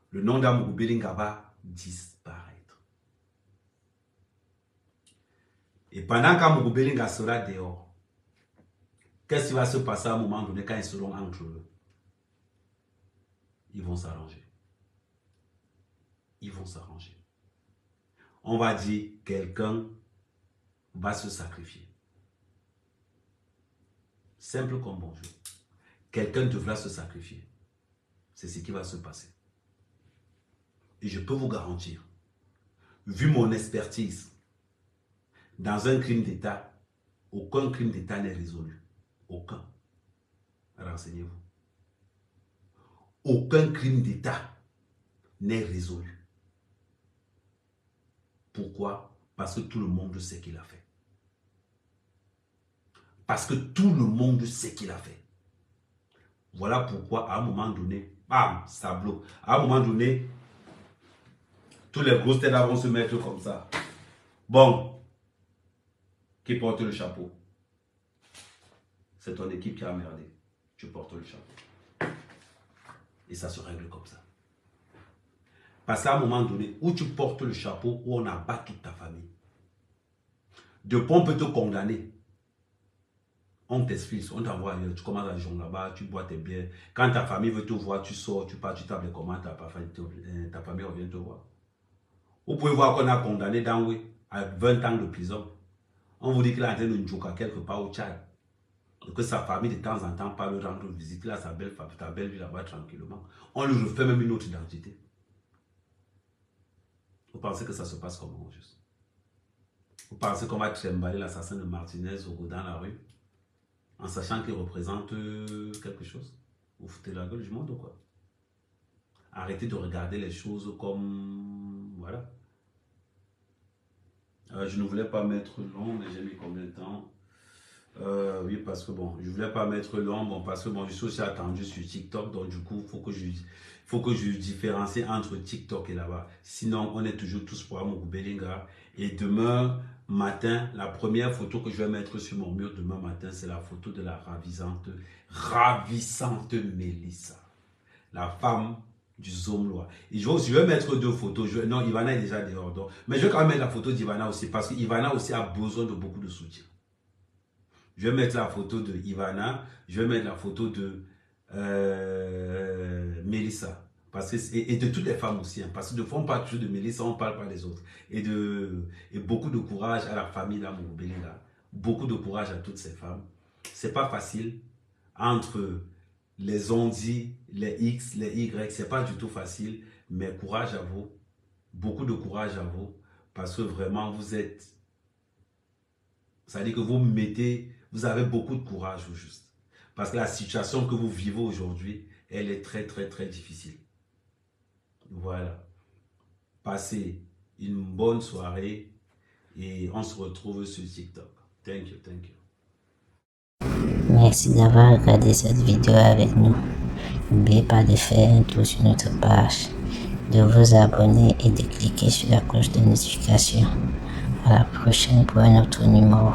Le nom d'Amougou Belinga va disparaître. Et pendant qu'Amougou Belinga sera dehors, qu'est-ce qui va se passer à un moment donné quand ils seront entre eux? Ils vont s'arranger. Ils vont s'arranger. On va dire quelqu'un va se sacrifier. Simple comme bonjour. Quelqu'un devra se sacrifier. C'est ce qui va se passer. Et je peux vous garantir, vu mon expertise, dans un crime d'État, aucun crime d'État n'est résolu. Aucun. Renseignez-vous. Aucun crime d'État n'est résolu. Pourquoi? Parce que tout le monde sait qu'il a fait. Parce que tout le monde sait qu'il a fait. Voilà pourquoi, à un moment donné, bam, ça bloque. À un moment donné, tous les grosses têtes vont se mettre comme ça. Bon, qui porte le chapeau? C'est ton équipe qui a merdé. Tu portes le chapeau. Et ça se règle comme ça. Parce qu'à un moment donné, où tu portes le chapeau, où on abat toute ta famille. Depuis, on peut te condamner. On t'explique, on t'envoie ailleurs, tu commences à jouer là-bas, tu bois tes bières. Quand ta famille veut te voir, tu sors, tu pars, tu tapes les commandes, ta famille revient te voir. Vous pouvez voir qu'on a condamné Danwe à 20 ans de prison. On vous dit qu'il est en train de jouer quelque part au Tchad. Et que sa famille de temps en temps part le rendre visite. Il a sa belle femme, ta belle vie là-bas tranquillement. On lui refait même une autre identité. Vous pensez que ça se passe comment juste? Vous pensez qu'on va trimballer l'assassin de Martinez dans la rue en sachant qu'il représente quelque chose? Vous foutez la gueule du monde ou quoi? Arrêtez de regarder les choses comme... Voilà. Je ne voulais pas mettre long, mais j'ai mis combien de temps? Oui, parce que bon, je voulais pas mettre long, bon, parce que bon, je suis aussi attendu sur TikTok, donc du coup, faut que je différencie entre TikTok et là-bas. Sinon, on est toujours tous pour Belinga. Et demain matin, la première photo que je vais mettre sur mon mur demain matin, c'est la photo de la ravissante Mélissa, la femme du Zomlois. Et je vais mettre deux photos. Non, Ivana est déjà dehors, donc, mais je vais quand même mettre la photo d'Ivana aussi, parce que Ivana aussi a besoin de beaucoup de soutien. Je vais mettre la photo de Ivana, je vais mettre la photo de Mélissa. Parce que, et de toutes les femmes aussi, hein, parce que de fois on parle toujours de Mélissa, on ne parle pas des autres. Et beaucoup de courage à la famille d'Amour Belinga. Beaucoup de courage à toutes ces femmes. C'est pas facile entre les ondits, les X, les Y, c'est pas du tout facile, mais courage à vous. Beaucoup de courage à vous, parce que vraiment vous êtes, ça veut dire que vous avez beaucoup de courage au juste. Parce que la situation que vous vivez aujourd'hui, elle est très, très, très difficile. Voilà. Passez une bonne soirée et on se retrouve sur TikTok. Thank you, thank you. Merci d'avoir regardé cette vidéo avec nous. N'oubliez pas de faire un tour sur notre page, de vous abonner et de cliquer sur la cloche de notification. À la prochaine pour un autre numéro.